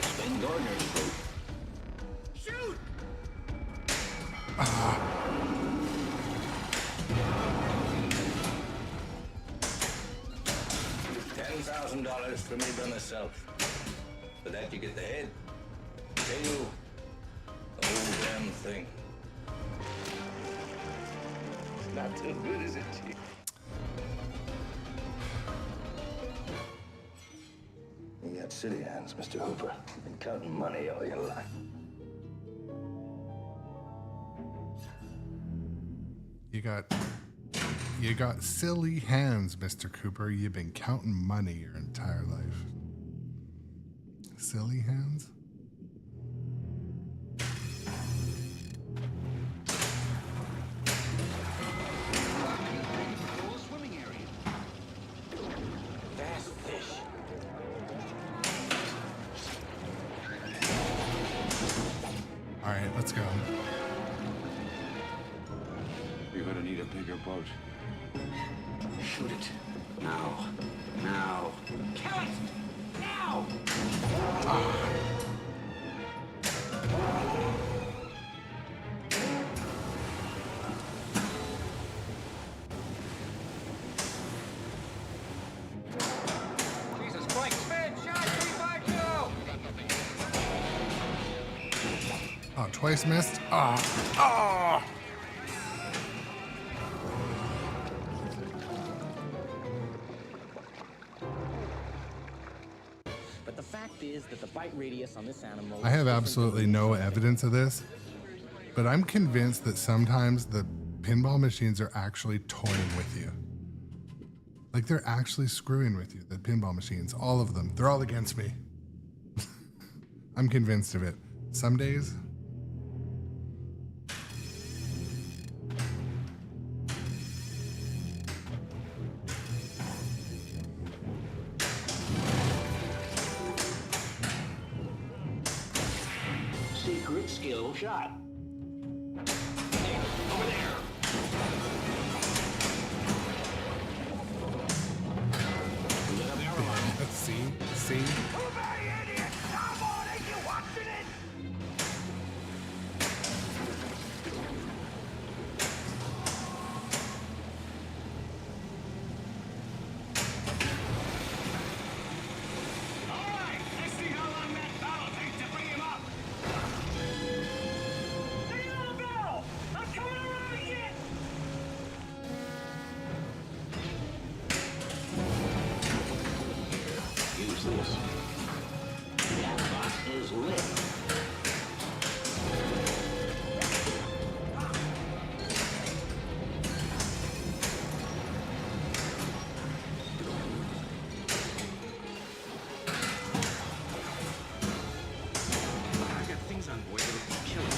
Speaker 8: Spin Gardner's boat.
Speaker 5: Shoot!
Speaker 2: $10,000 for me by myself. For that you get the head, tail, the whole damn thing. It's not too good, is it, Chief? You got city hands, Mr. Hooper. Been counting money all your life.
Speaker 1: You got silly hands, Mr. Cooper. You've been counting money your entire life. Silly hands?
Speaker 8: Full swimming area.
Speaker 5: Fast fish.
Speaker 1: All right, let's go.
Speaker 6: You're gonna need a bigger boat.
Speaker 7: Shoot it. Now. Now.
Speaker 5: Kill it! Now! Jesus Christ, man, shot 352!
Speaker 1: Oh, twice missed. Ah.
Speaker 5: But the fact is that the bite radius on this animal...
Speaker 1: I have absolutely no evidence of this, but I'm convinced that sometimes the pinball machines are actually toying with you. Like they're actually screwing with you, the pinball machines, all of them. They're all against me. I'm convinced of it. Some days.
Speaker 8: Secret skill shot. There, over there. Let a barrel on.
Speaker 1: Let's see.
Speaker 3: Alright, let's see how long that barrel takes to bring him up. Stay on the barrel! I'm coming around again!
Speaker 8: Use this. That box is lit.
Speaker 3: I got things on board that'll kill him.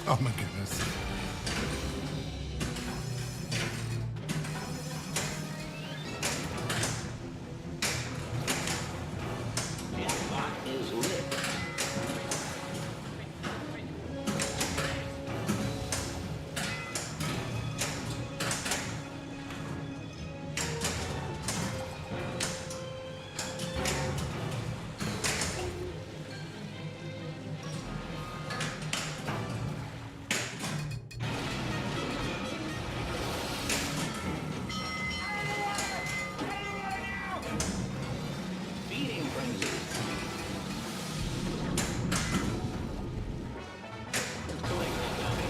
Speaker 1: Oh my goodness.
Speaker 8: That box is lit. Feeding frenzy. Collect that dummy.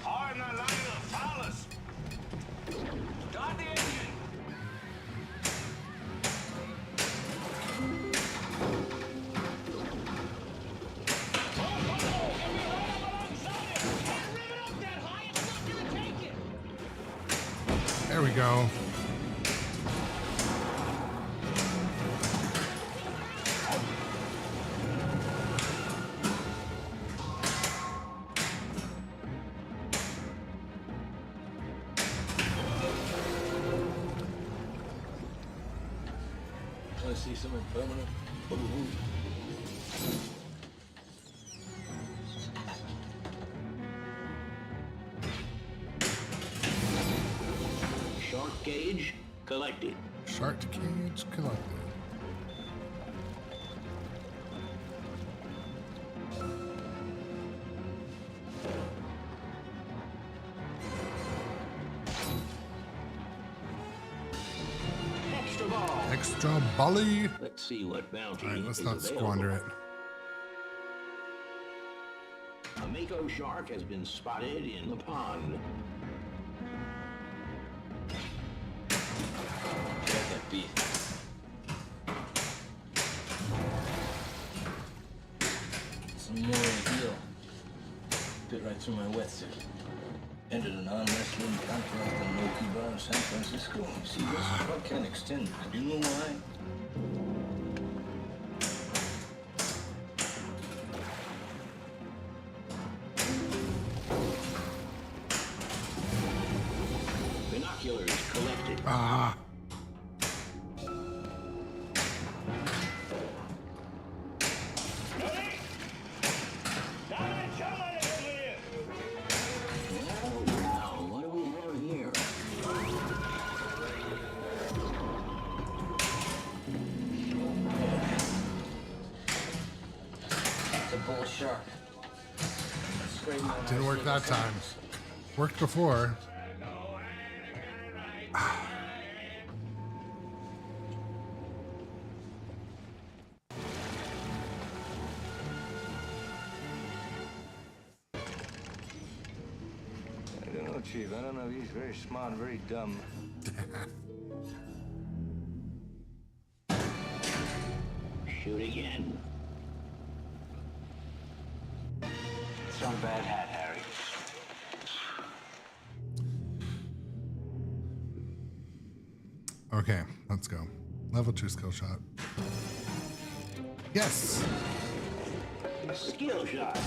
Speaker 3: Hard in the line of Paulus. Start the engine.
Speaker 1: There we go.
Speaker 2: Want to see something permanent? Ooh.
Speaker 8: Shark gauge collected.
Speaker 1: Shark cage collected.
Speaker 8: Extra ball.
Speaker 1: Extra bally.
Speaker 8: Let's see what bounty
Speaker 1: All right, let's
Speaker 8: is
Speaker 1: not
Speaker 8: available.
Speaker 1: squander it.
Speaker 8: A mako shark has been spotted in the pond.
Speaker 3: bullet right through my wetsuit. Entered an arm wrestling contract in Loki Bar in San Francisco. You see, this truck can't extend. Do you know why?
Speaker 8: Binoculars collected.
Speaker 1: Ah.
Speaker 8: Now, what do we have here?
Speaker 3: It's a bull shark. Straight in
Speaker 1: Didn't work that time. Worked before.
Speaker 3: I don't know, Chief. I don't know if he's very smart, very dumb.
Speaker 8: Shoot again.
Speaker 3: Some bad hat, Harry.
Speaker 1: Okay, let's go. Level 2 skill shot. Yes!
Speaker 8: Skill shot.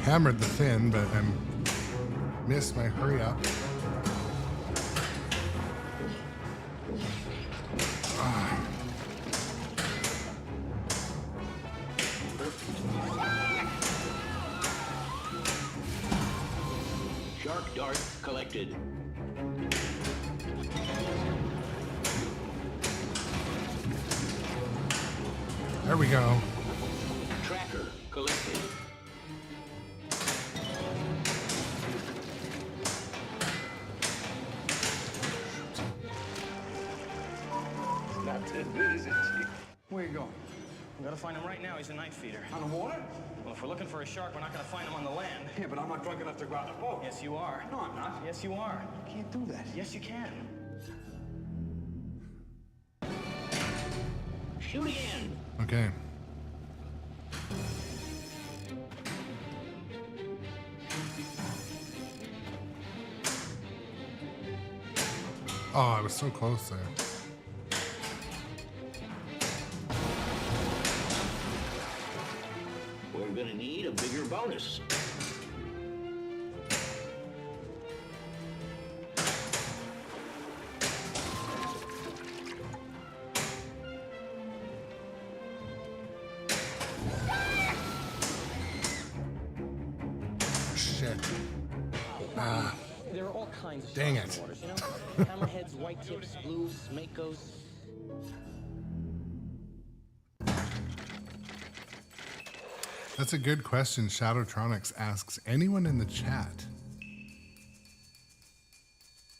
Speaker 1: Hammered the fin, but I missed my hurry up.
Speaker 8: Shark dart collected.
Speaker 1: There we go.
Speaker 8: Tracker collected.
Speaker 3: Not too good, is it, Chief?
Speaker 5: Where you going? We gotta find him right now. He's a night feeder.
Speaker 3: On the water?
Speaker 5: Well, if we're looking for a shark, we're not gonna find him on the land.
Speaker 3: Yeah, but I'm not drunk enough to go out in the boat.
Speaker 5: Yes, you are.
Speaker 3: No, I'm not.
Speaker 5: Yes, you are.
Speaker 3: Can't do that.
Speaker 5: Yes, you can.
Speaker 8: Shoot again.
Speaker 1: Okay. Oh, I was so close there.
Speaker 8: We're gonna need a bigger bonus.
Speaker 1: Shit. Ah,
Speaker 5: There are all kinds of
Speaker 1: Dang
Speaker 5: sharks
Speaker 1: it.
Speaker 5: in the waters, you know? Hammerheads, white tips, blues, makos.
Speaker 1: that's a good question. Shadowtronics asks anyone in the chat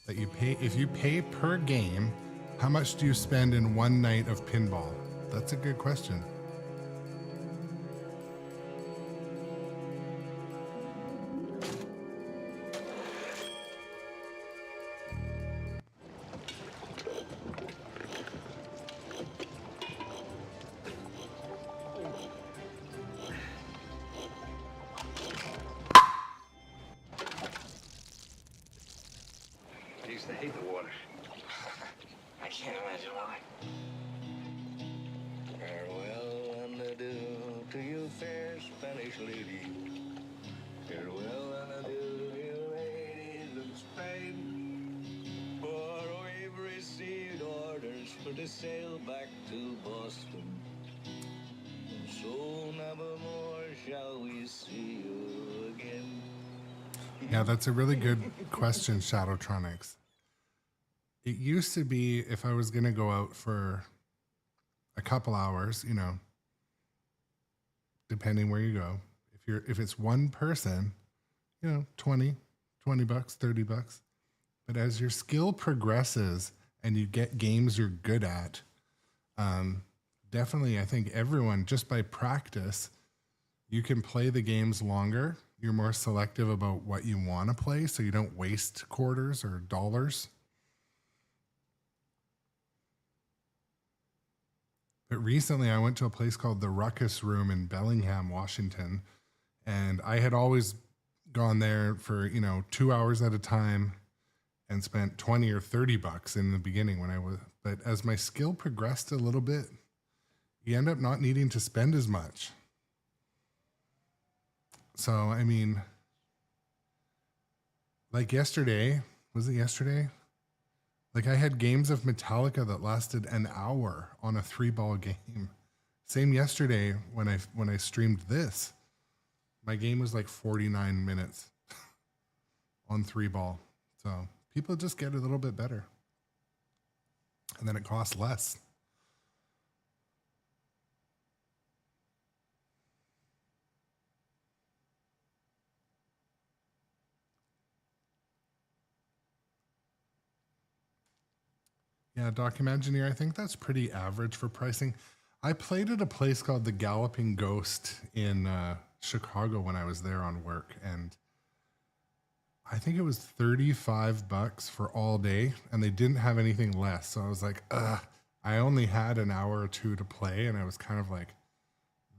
Speaker 1: that you pay, if you pay per game, how much do you spend in one night of pinball? That's a good question.
Speaker 3: I used to hate the water. I can't imagine why. Farewell and adieu to you, fair Spanish lady. Farewell and adieu to you, ladies of Spain. For we've received orders for to sail back to Boston. And so never more shall we see you again.
Speaker 1: Yeah, that's a really good question, Shadowtronics. It used to be if I was going to go out for a couple hours, you know, depending where you go, if it's one person, you know, 20 bucks, 30 bucks. But as your skill progresses and you get games you're good at, definitely, I think everyone, just by practice, you can play the games longer. You're more selective about what you want to play, so you don't waste quarters or dollars. But recently I went to a place called the Ruckus Room in Bellingham, Washington, and I had always gone there for, you know, 2 hours at a time and spent 20 or 30 bucks in the beginning when I was, but as my skill progressed a little bit, you end up not needing to spend as much. So, I mean, like yesterday, was it yesterday? Like I had games of Metallica that lasted an hour on a 3-ball game. Same yesterday when I streamed this. My game was like 49 minutes on 3-ball. So people just get a little bit better. And then it costs less. Yeah, Documengineer, I think that's pretty average for pricing. I played at a place called the Galloping Ghost in Chicago when I was there on work, and I think it was 35 bucks for all day, and they didn't have anything less. So I was like, ugh, I only had an hour or two to play, and I was kind of like,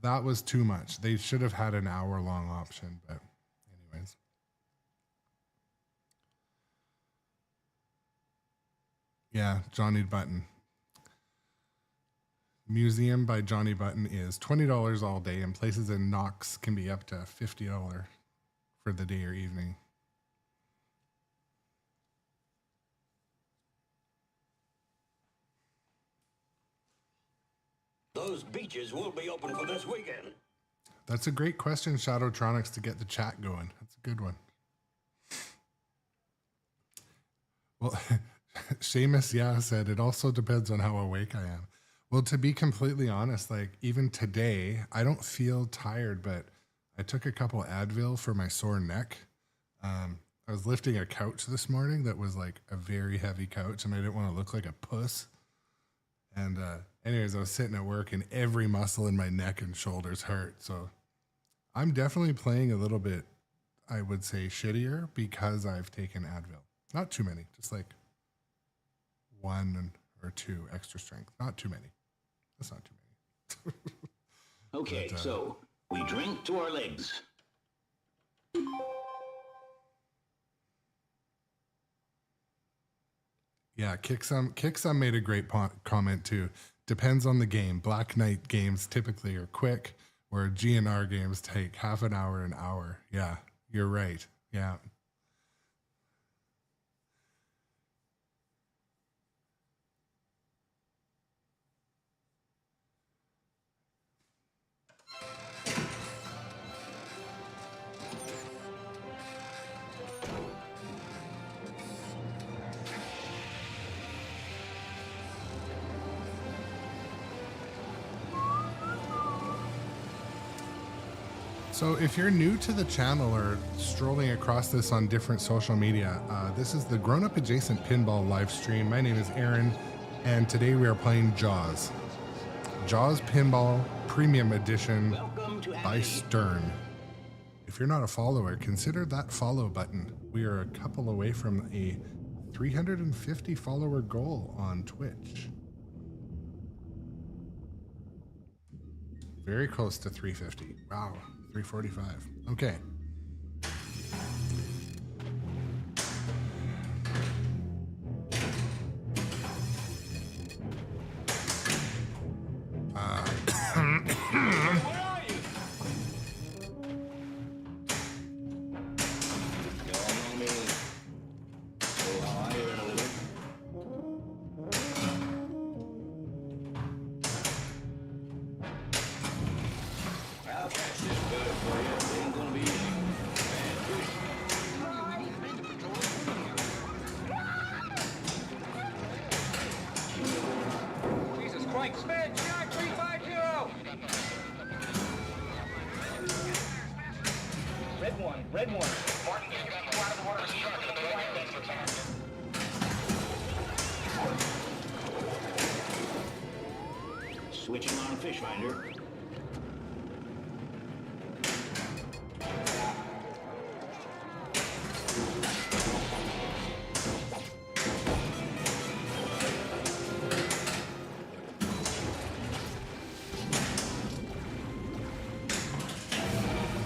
Speaker 1: that was too much. They should have had an hour-long option, but anyways. Yeah, Johnny Button. Museum by Johnny Button is $20 all day, and places in Knox can be up to $50 for the day or evening.
Speaker 8: Those beaches will be open for this weekend.
Speaker 1: That's a great question, Shadowtronics, to get the chat going. That's a good one. Well, Seamus, yeah, said it also depends on how awake I am. Well, to be completely honest, like even today, I don't feel tired, but I took a couple Advil for my sore neck. I was lifting a couch this morning that was like a very heavy couch, and I didn't want to look like a puss. And anyways, I was sitting at work, and every muscle in my neck and shoulders hurt. So I'm definitely playing a little bit, I would say, shittier because I've taken Advil. Not too many, just like 1 or 2 extra strength. Not too many. That's not too many.
Speaker 8: Okay,
Speaker 1: But,
Speaker 8: so we drink to our legs.
Speaker 1: Yeah, Kicksum made a great comment too. Depends on the game. Black Knight games typically are quick, where GNR games take half an hour. Yeah, you're right. Yeah. So if you're new to the channel or strolling across this on different social media, this is the Grown Up Adjacent Pinball live stream. My name is Aaron, and today we are playing Jaws. Jaws Pinball Premium Edition by Stern. If you're not a follower, consider that follow button. We are a couple away from a 350 follower goal on Twitch. Very close to 350. Wow. 345. Okay.
Speaker 2: I'll catch this bird for you. It ain't gonna be easy.
Speaker 5: Point, Smith, Shark 350. Red one, red one. Martin, get your people out of the water. Shark in the right base attack.
Speaker 8: Switching on fish finder.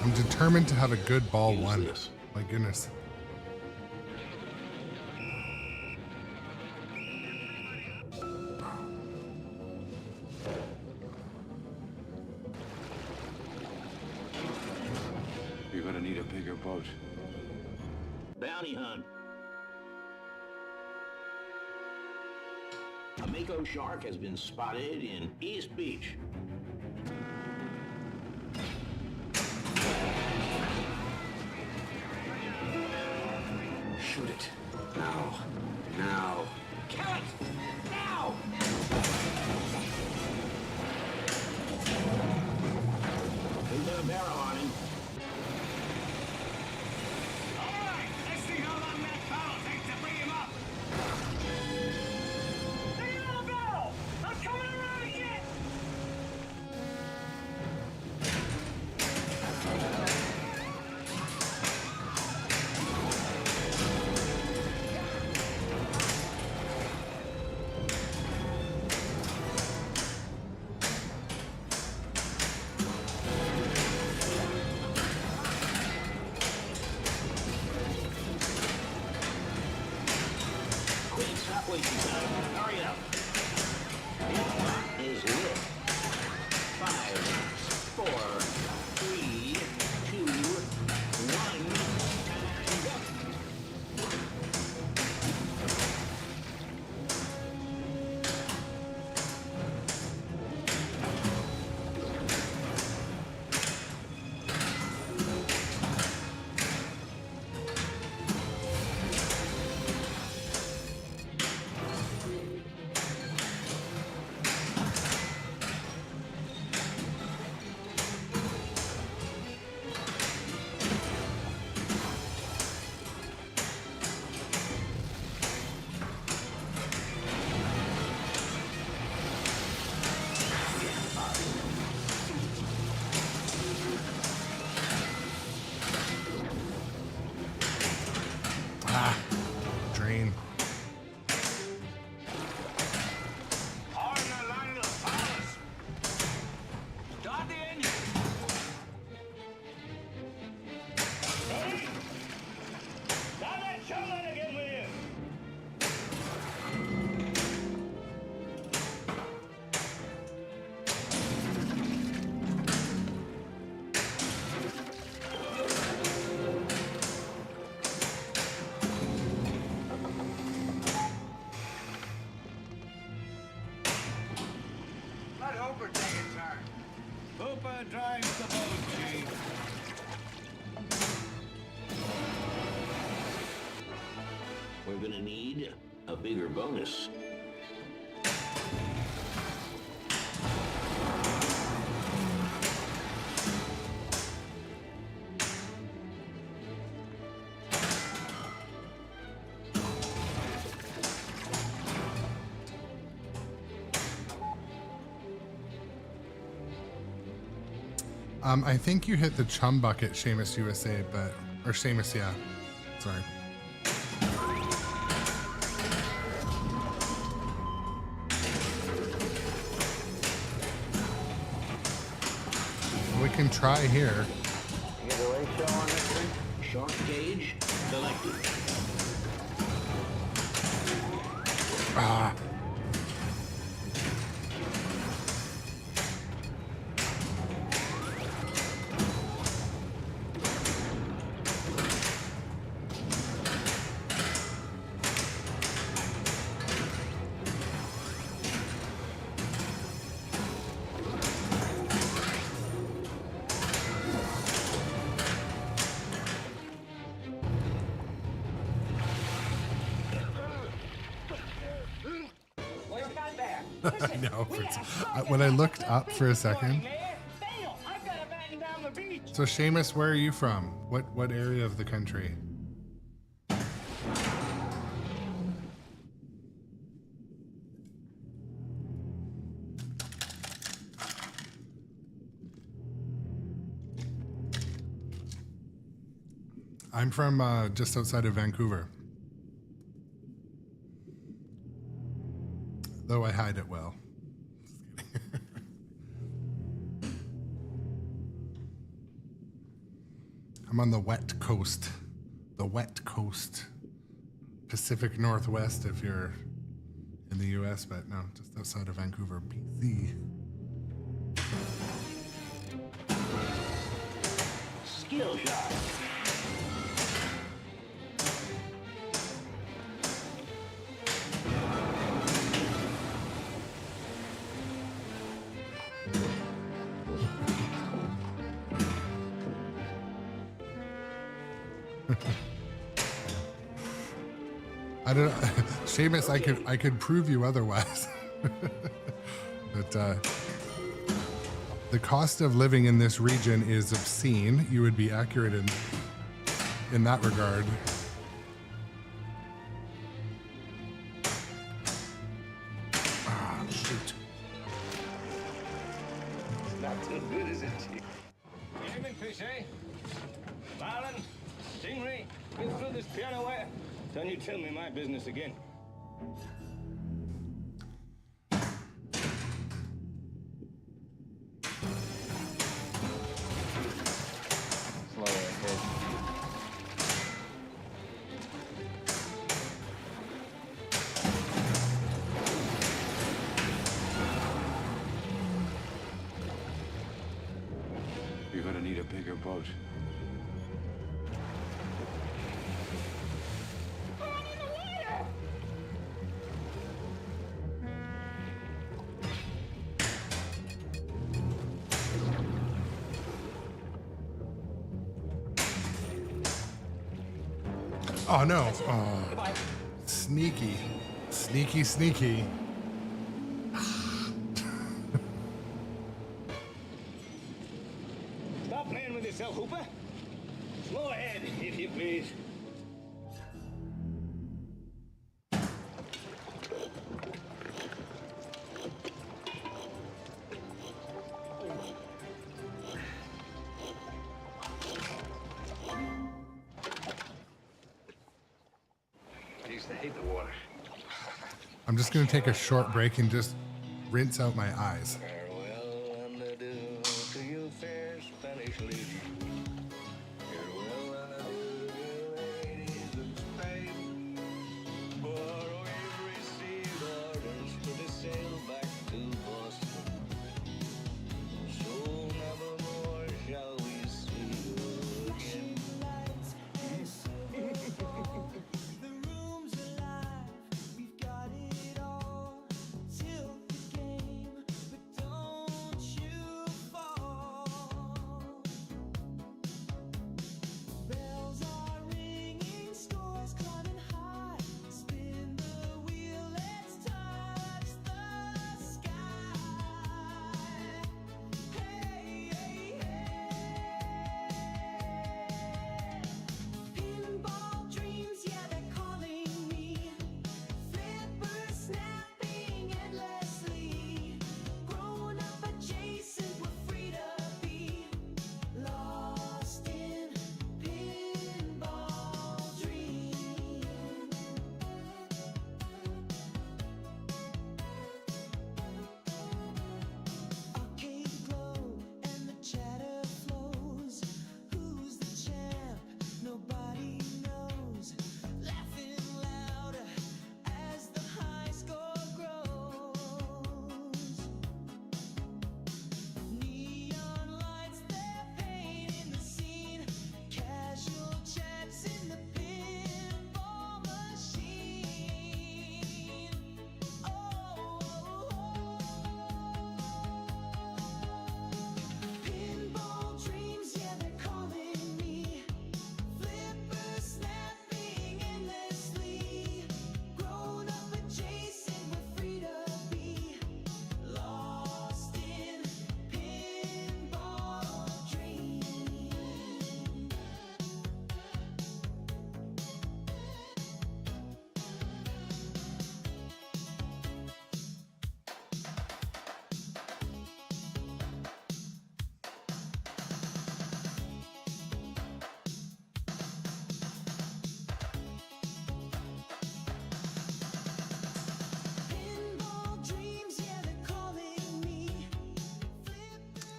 Speaker 1: I'm determined to have a good ball one. My goodness.
Speaker 6: You're gonna need a bigger boat.
Speaker 8: Bounty hunt. A mako shark has been spotted in East Beach.
Speaker 7: Shoot it. Now. Now.
Speaker 5: Kill it! Now!
Speaker 8: We've got a barrel on him.
Speaker 5: All right, let's see how long that barrel takes to bring him up. Stay on the barrel! I'm coming around again!
Speaker 8: Quick, stop wasting time. Hurry up. Is lit. 5, 4, 3, 2, 1. Go.
Speaker 1: Drain.
Speaker 5: On the line of the powers. Start the engine. Ready? Start that showdown again with you. Let Hooper take a turn. Hooper drives the boat, Chief.
Speaker 8: We're gonna need a bigger bonus.
Speaker 1: I think you hit the chum bucket, Seamus USA, or Seamus, yeah. Sorry. We can try here.
Speaker 7: You get a ratio on this thing?
Speaker 8: Shark gauge selected.
Speaker 1: Ah. I know. When I looked up for a second.
Speaker 5: Daniel, I've got to batten down the beach.
Speaker 1: So Seamus, where are you from? What area of the country? I'm from just outside of Vancouver. Though I hide it well. I'm on the wet coast. The wet coast. Pacific Northwest if you're in the US, but no, just outside of Vancouver, BC.
Speaker 8: Skill shot.
Speaker 1: I don't know. Seamus, I could prove you otherwise. But the cost of living in this region is obscene. You would be accurate in that regard. Ah, shoot.
Speaker 3: Not too good, is it?
Speaker 5: Evening, fish, eh? Marlin, Stingray, get through this piano wire. Don't you tell me my business again.
Speaker 7: Slower ahead.
Speaker 6: You're gonna need a bigger boat.
Speaker 1: Oh no. Oh. Sneaky. Sneaky, sneaky.
Speaker 5: Stop playing with yourself, Hooper. Slow ahead, if you please.
Speaker 3: I used to hate the water.
Speaker 1: I'm just going to take a short break and just rinse out my eyes.
Speaker 3: Farewell and adieu to you, fair Spanish lady. Farewell and adieu to you, ladies of Spain. For we've received orders to sail back to Boston. So never more shall we see you again.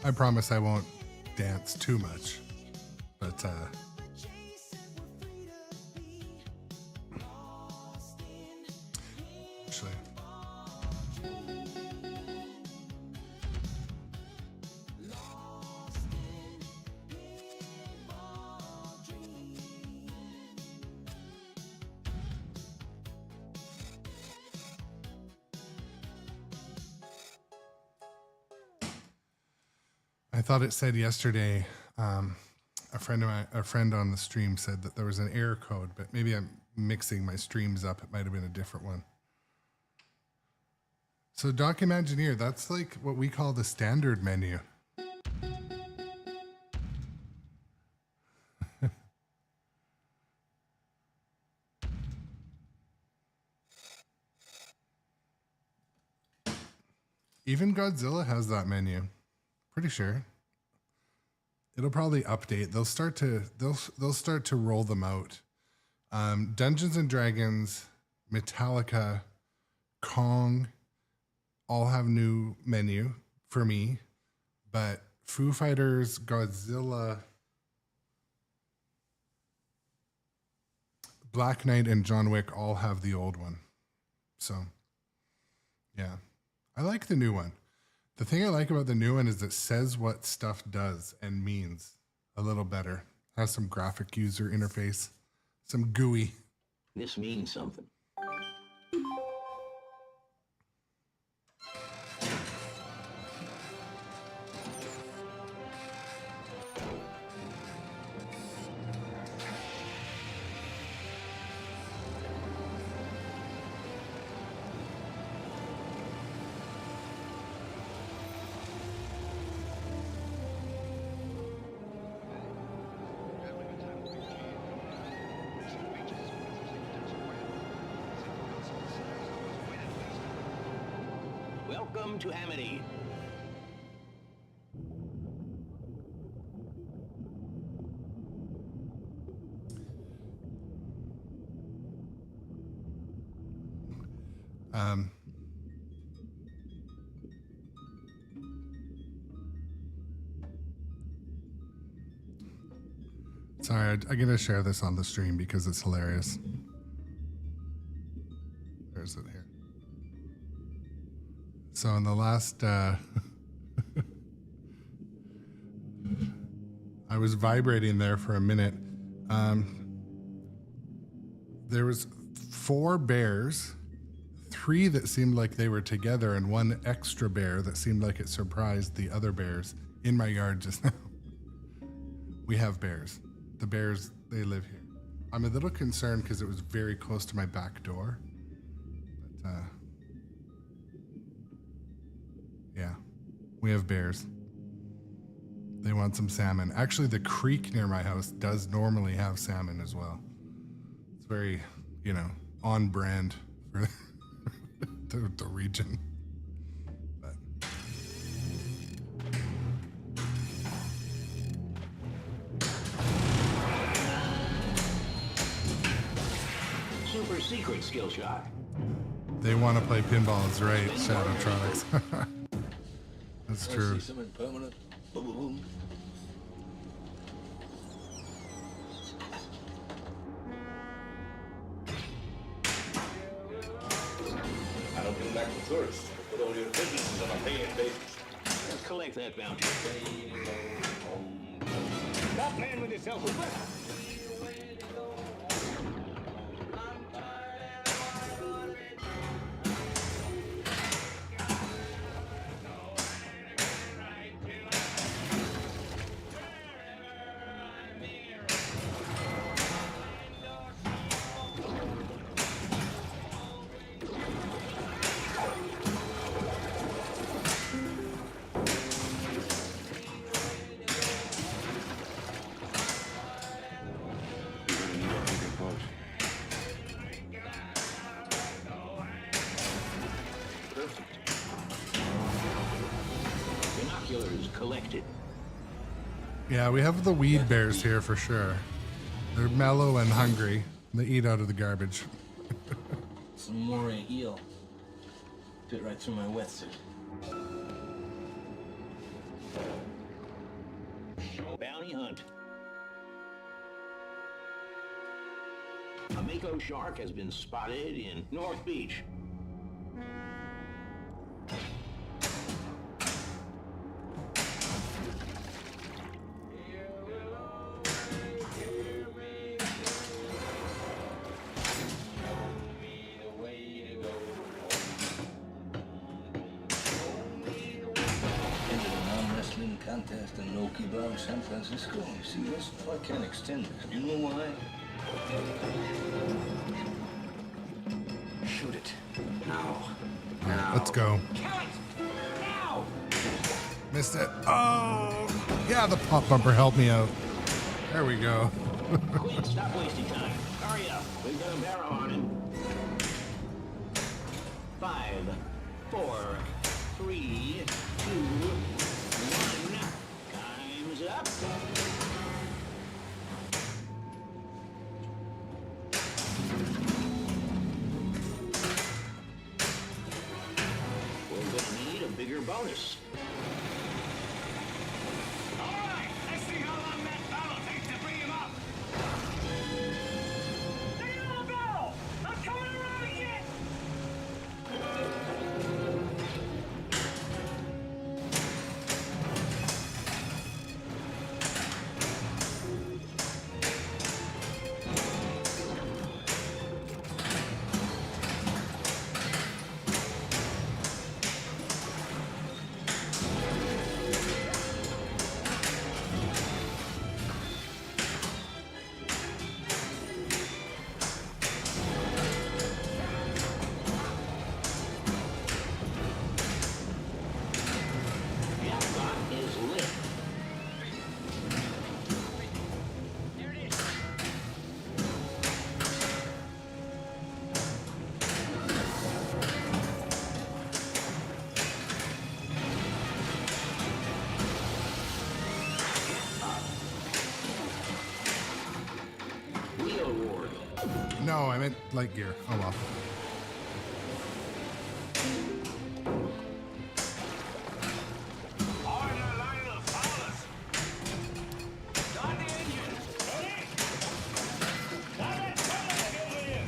Speaker 1: I promise I won't dance too much, but actually, I thought it said yesterday, a friend on the stream said that there was an error code, but maybe I'm mixing my streams up. It might have been a different one. So Documengineer, that's like what we call the standard menu. Even Godzilla has that menu. Pretty sure. It'll probably update. They'll start to roll them out. Dungeons and Dragons, Metallica, Kong all have new menu for me, but Foo Fighters, Godzilla, Black Knight, and John Wick all have the old one. So, yeah. I like the new one. The thing I like about the new one is it says what stuff does and means a little better. Has some graphic user interface, some GUI.
Speaker 8: This means something. Welcome to Amity.
Speaker 1: Sorry, I'm going to share this on the stream because it's hilarious. There's it here. So in the last, I was vibrating there for a minute. There was 4 bears, 3 that seemed like they were together, and 1 extra bear that seemed like it surprised the other bears in my yard just now. We have bears. The bears, they live here. I'm a little concerned because it was very close to my back door. But, yeah, we have bears. They want some salmon. Actually, the creek near my house does normally have salmon as well. It's very, you know, on brand for the region. But.
Speaker 8: Super secret skill shot.
Speaker 1: They want to play pinball, it's right, Shadowtronics. That's true.
Speaker 3: See something permanent. Boom, boom, boom.
Speaker 2: I don't come back for tourists. Put all your businesses on a paying basis.
Speaker 8: Let's collect that bounty.
Speaker 5: Stop playing with yourself.
Speaker 8: Collected.
Speaker 1: Yeah, we have the weed bears here for sure. They're mellow and hungry. They eat out of the garbage.
Speaker 9: Some moray eel. Fit right through my wetsuit.
Speaker 8: Bounty hunt. A mako shark has been spotted in North Beach.
Speaker 3: Contest in Loki Bar, San Francisco. You see this? I can't extend it. You know why? Shoot it. Now. Now.
Speaker 1: Let's go.
Speaker 5: Kill it! Now!
Speaker 1: Missed it. Oh, yeah, the pop bumper helped me out. There we go.
Speaker 8: Quinn, stop wasting time. Hurry up. We've got a barrel on him. 5, 4, 3, 2, 1. Time's up. We're gonna need a bigger bonus.
Speaker 5: All right, let's see how long that barrel takes to bring him up. Stay on the barrel! I'm coming around again!
Speaker 8: Jackpot is lit.
Speaker 5: There it is.
Speaker 8: Wheel award.
Speaker 1: No, I meant light gear. Oh well.
Speaker 5: On the line of fowlers. Start the engine. Ready? Now let's go over here.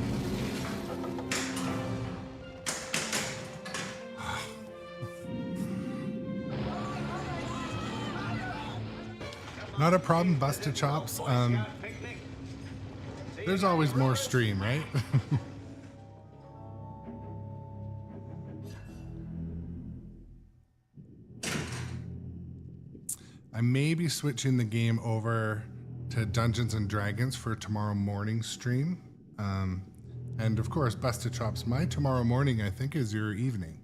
Speaker 1: Not a problem, busted chops. There's always more stream, right? I may be switching the game over to Dungeons and Dragons for tomorrow morning stream. And of course, busted chops, my tomorrow morning, I think, is your evening,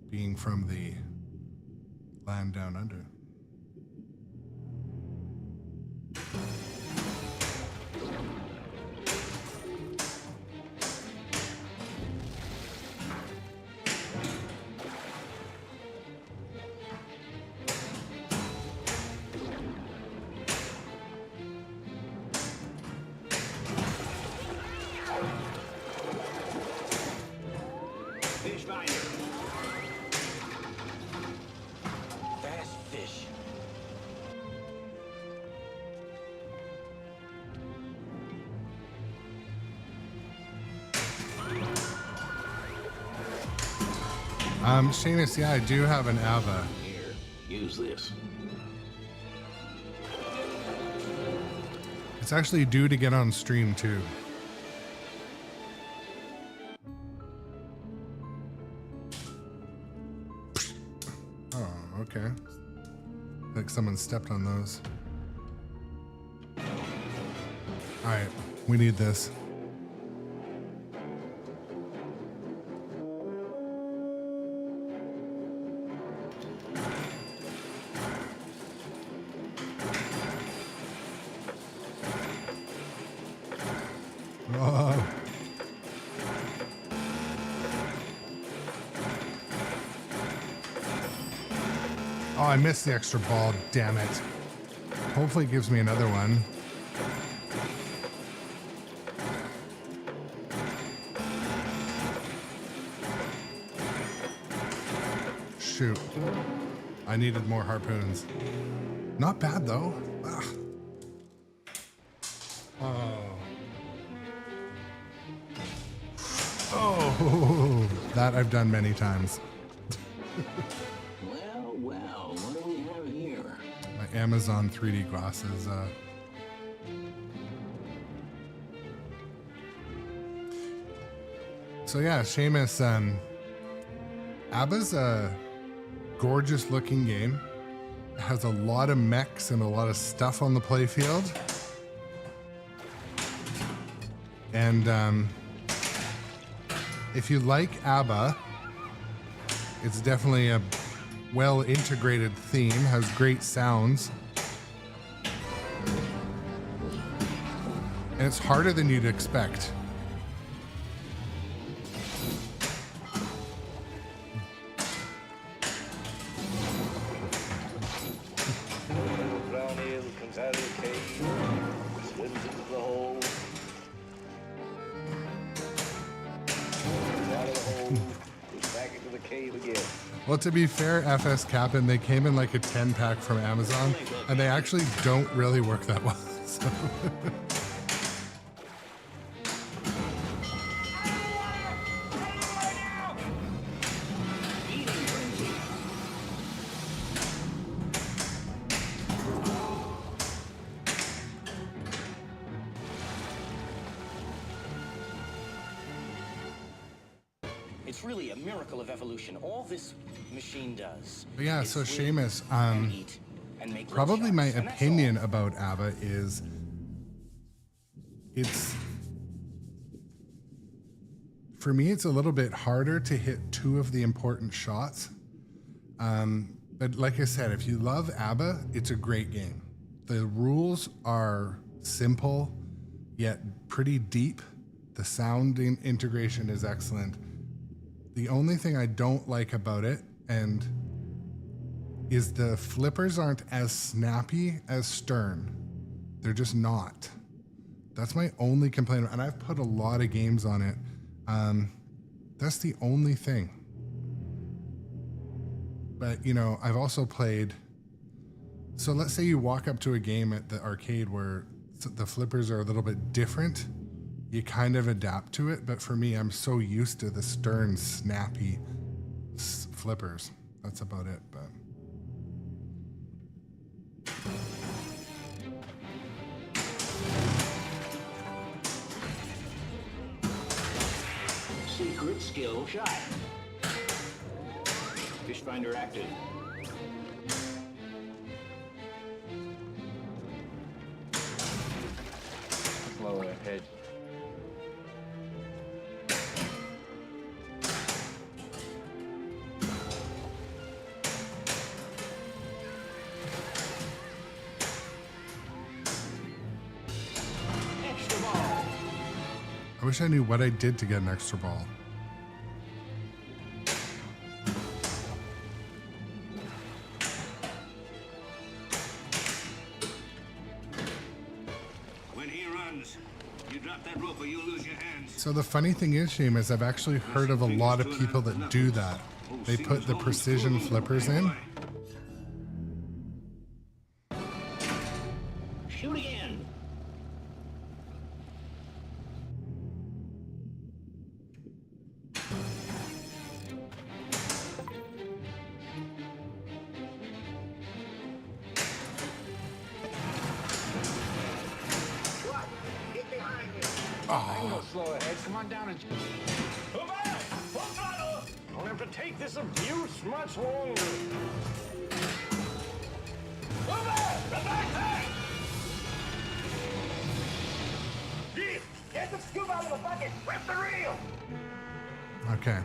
Speaker 1: being from the land down under.
Speaker 8: Fish finder.
Speaker 5: Fast fish.
Speaker 1: Seamus, yeah, I do have an AVA.
Speaker 8: Here, use this.
Speaker 1: It's actually due to get on stream too. Oh, okay. Like someone stepped on those. All right, we need this. Oh. Oh, I missed the extra ball, damn it. Hopefully it gives me another one. Shoot. I needed more harpoons. Not bad though. Ah. Oh, that I've done many times.
Speaker 8: Well, well, what do we have here?
Speaker 1: My Amazon 3D glasses. So yeah, Seamus, ABBA's a gorgeous looking game. It has a lot of mechs and a lot of stuff on the playfield. And if you like ABBA, it's definitely a well integrated theme, has great sounds. And it's harder than you'd expect.
Speaker 3: Brown ale comes out of the cave, swims into the hole. Comes out of the hole, goes back into the cave again.
Speaker 1: Well, to be fair, FS Cap'n, they came in like a 10-pack from Amazon, and they actually don't really work that well. So.
Speaker 5: It's really a miracle of evolution. All this machine does.
Speaker 1: But yeah,
Speaker 5: is
Speaker 1: so
Speaker 5: swim
Speaker 1: Seamus,
Speaker 5: and eat and make little
Speaker 1: probably my
Speaker 5: shots, and that's
Speaker 1: opinion
Speaker 5: all.
Speaker 1: about ABBA is for me, it's a little bit harder to hit two of the important shots. But like I said, if you love ABBA, it's a great game. The rules are simple, yet pretty deep. The sound integration is excellent. The only thing I don't like about it is the flippers aren't as snappy as Stern. They're just not. That's my only complaint. And I've put a lot of games on it. That's the only thing. But, you know, I've also played... So let's say you walk up to a game at the arcade where the flippers are a little bit different. You kind of adapt to it, but for me, I'm so used to the Stern snappy flippers. That's about it, but...
Speaker 8: Secret skill shot. Fish finder active.
Speaker 7: Slow ahead.
Speaker 8: Extra ball.
Speaker 1: I wish I knew what I did to get an extra ball.
Speaker 2: When he runs, you drop that rope or you lose your hands.
Speaker 1: So the funny thing is, Seamus, I've actually heard of a lot of people that do that. They put the precision flippers in.
Speaker 8: Shoot again.
Speaker 7: Slow ahead. Come on down and...
Speaker 5: Come back! Full throttle! Don't have to take this abuse much longer. Come back! The back! Get the scoop out of the bucket! Grab the reel!
Speaker 1: Okay.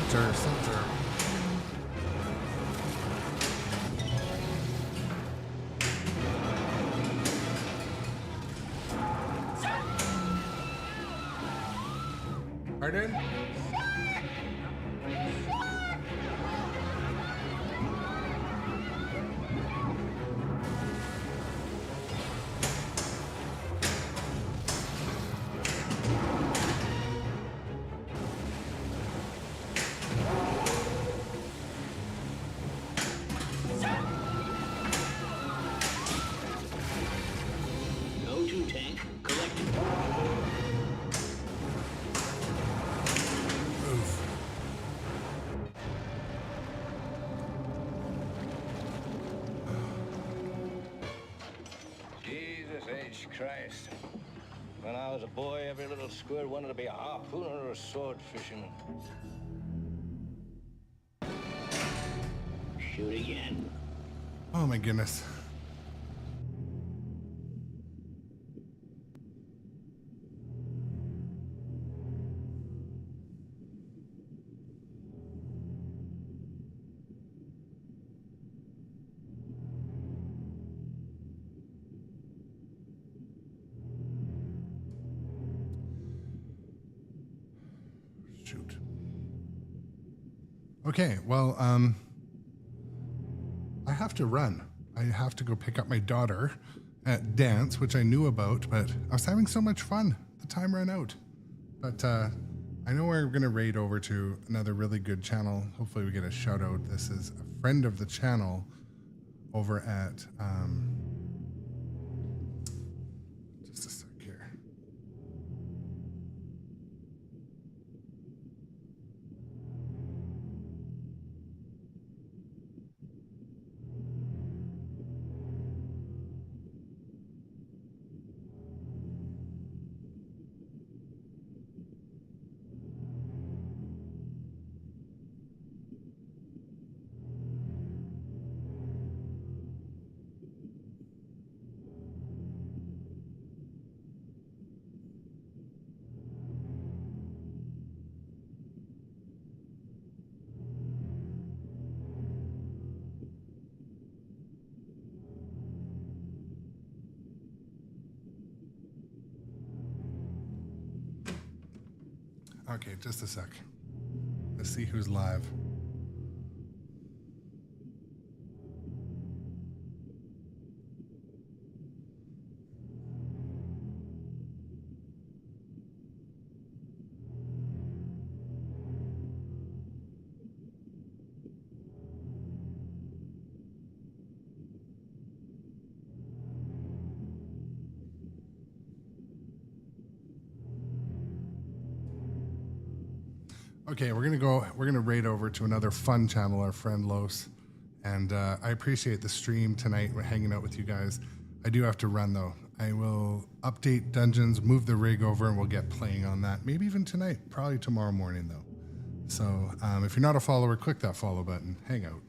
Speaker 1: Center, center. Pardon?
Speaker 8: Go-to tank collected.
Speaker 1: Move.
Speaker 3: Jesus H. Christ. When I was a boy, every little squirt wanted to be a harpooner or a sword fisherman.
Speaker 8: Shoot again.
Speaker 1: Oh my goodness. Shoot. Okay, well, I have to run. I have to go pick up my daughter at dance, which I knew about, but I was having so much fun. The time ran out. But I know we're going to raid over to another really good channel. Hopefully we get a shout out. This is a friend of the channel over at, just a sec here. Okay, just a sec. Let's see who's live. Okay, we're gonna raid over to another fun channel, our friend Los. And I appreciate the stream tonight. We're hanging out with you guys. I do have to run though. I will update dungeons, move the rig over, and we'll get playing on that. Maybe even tonight, probably tomorrow morning though. So if you're not a follower, click that follow button. Hang out.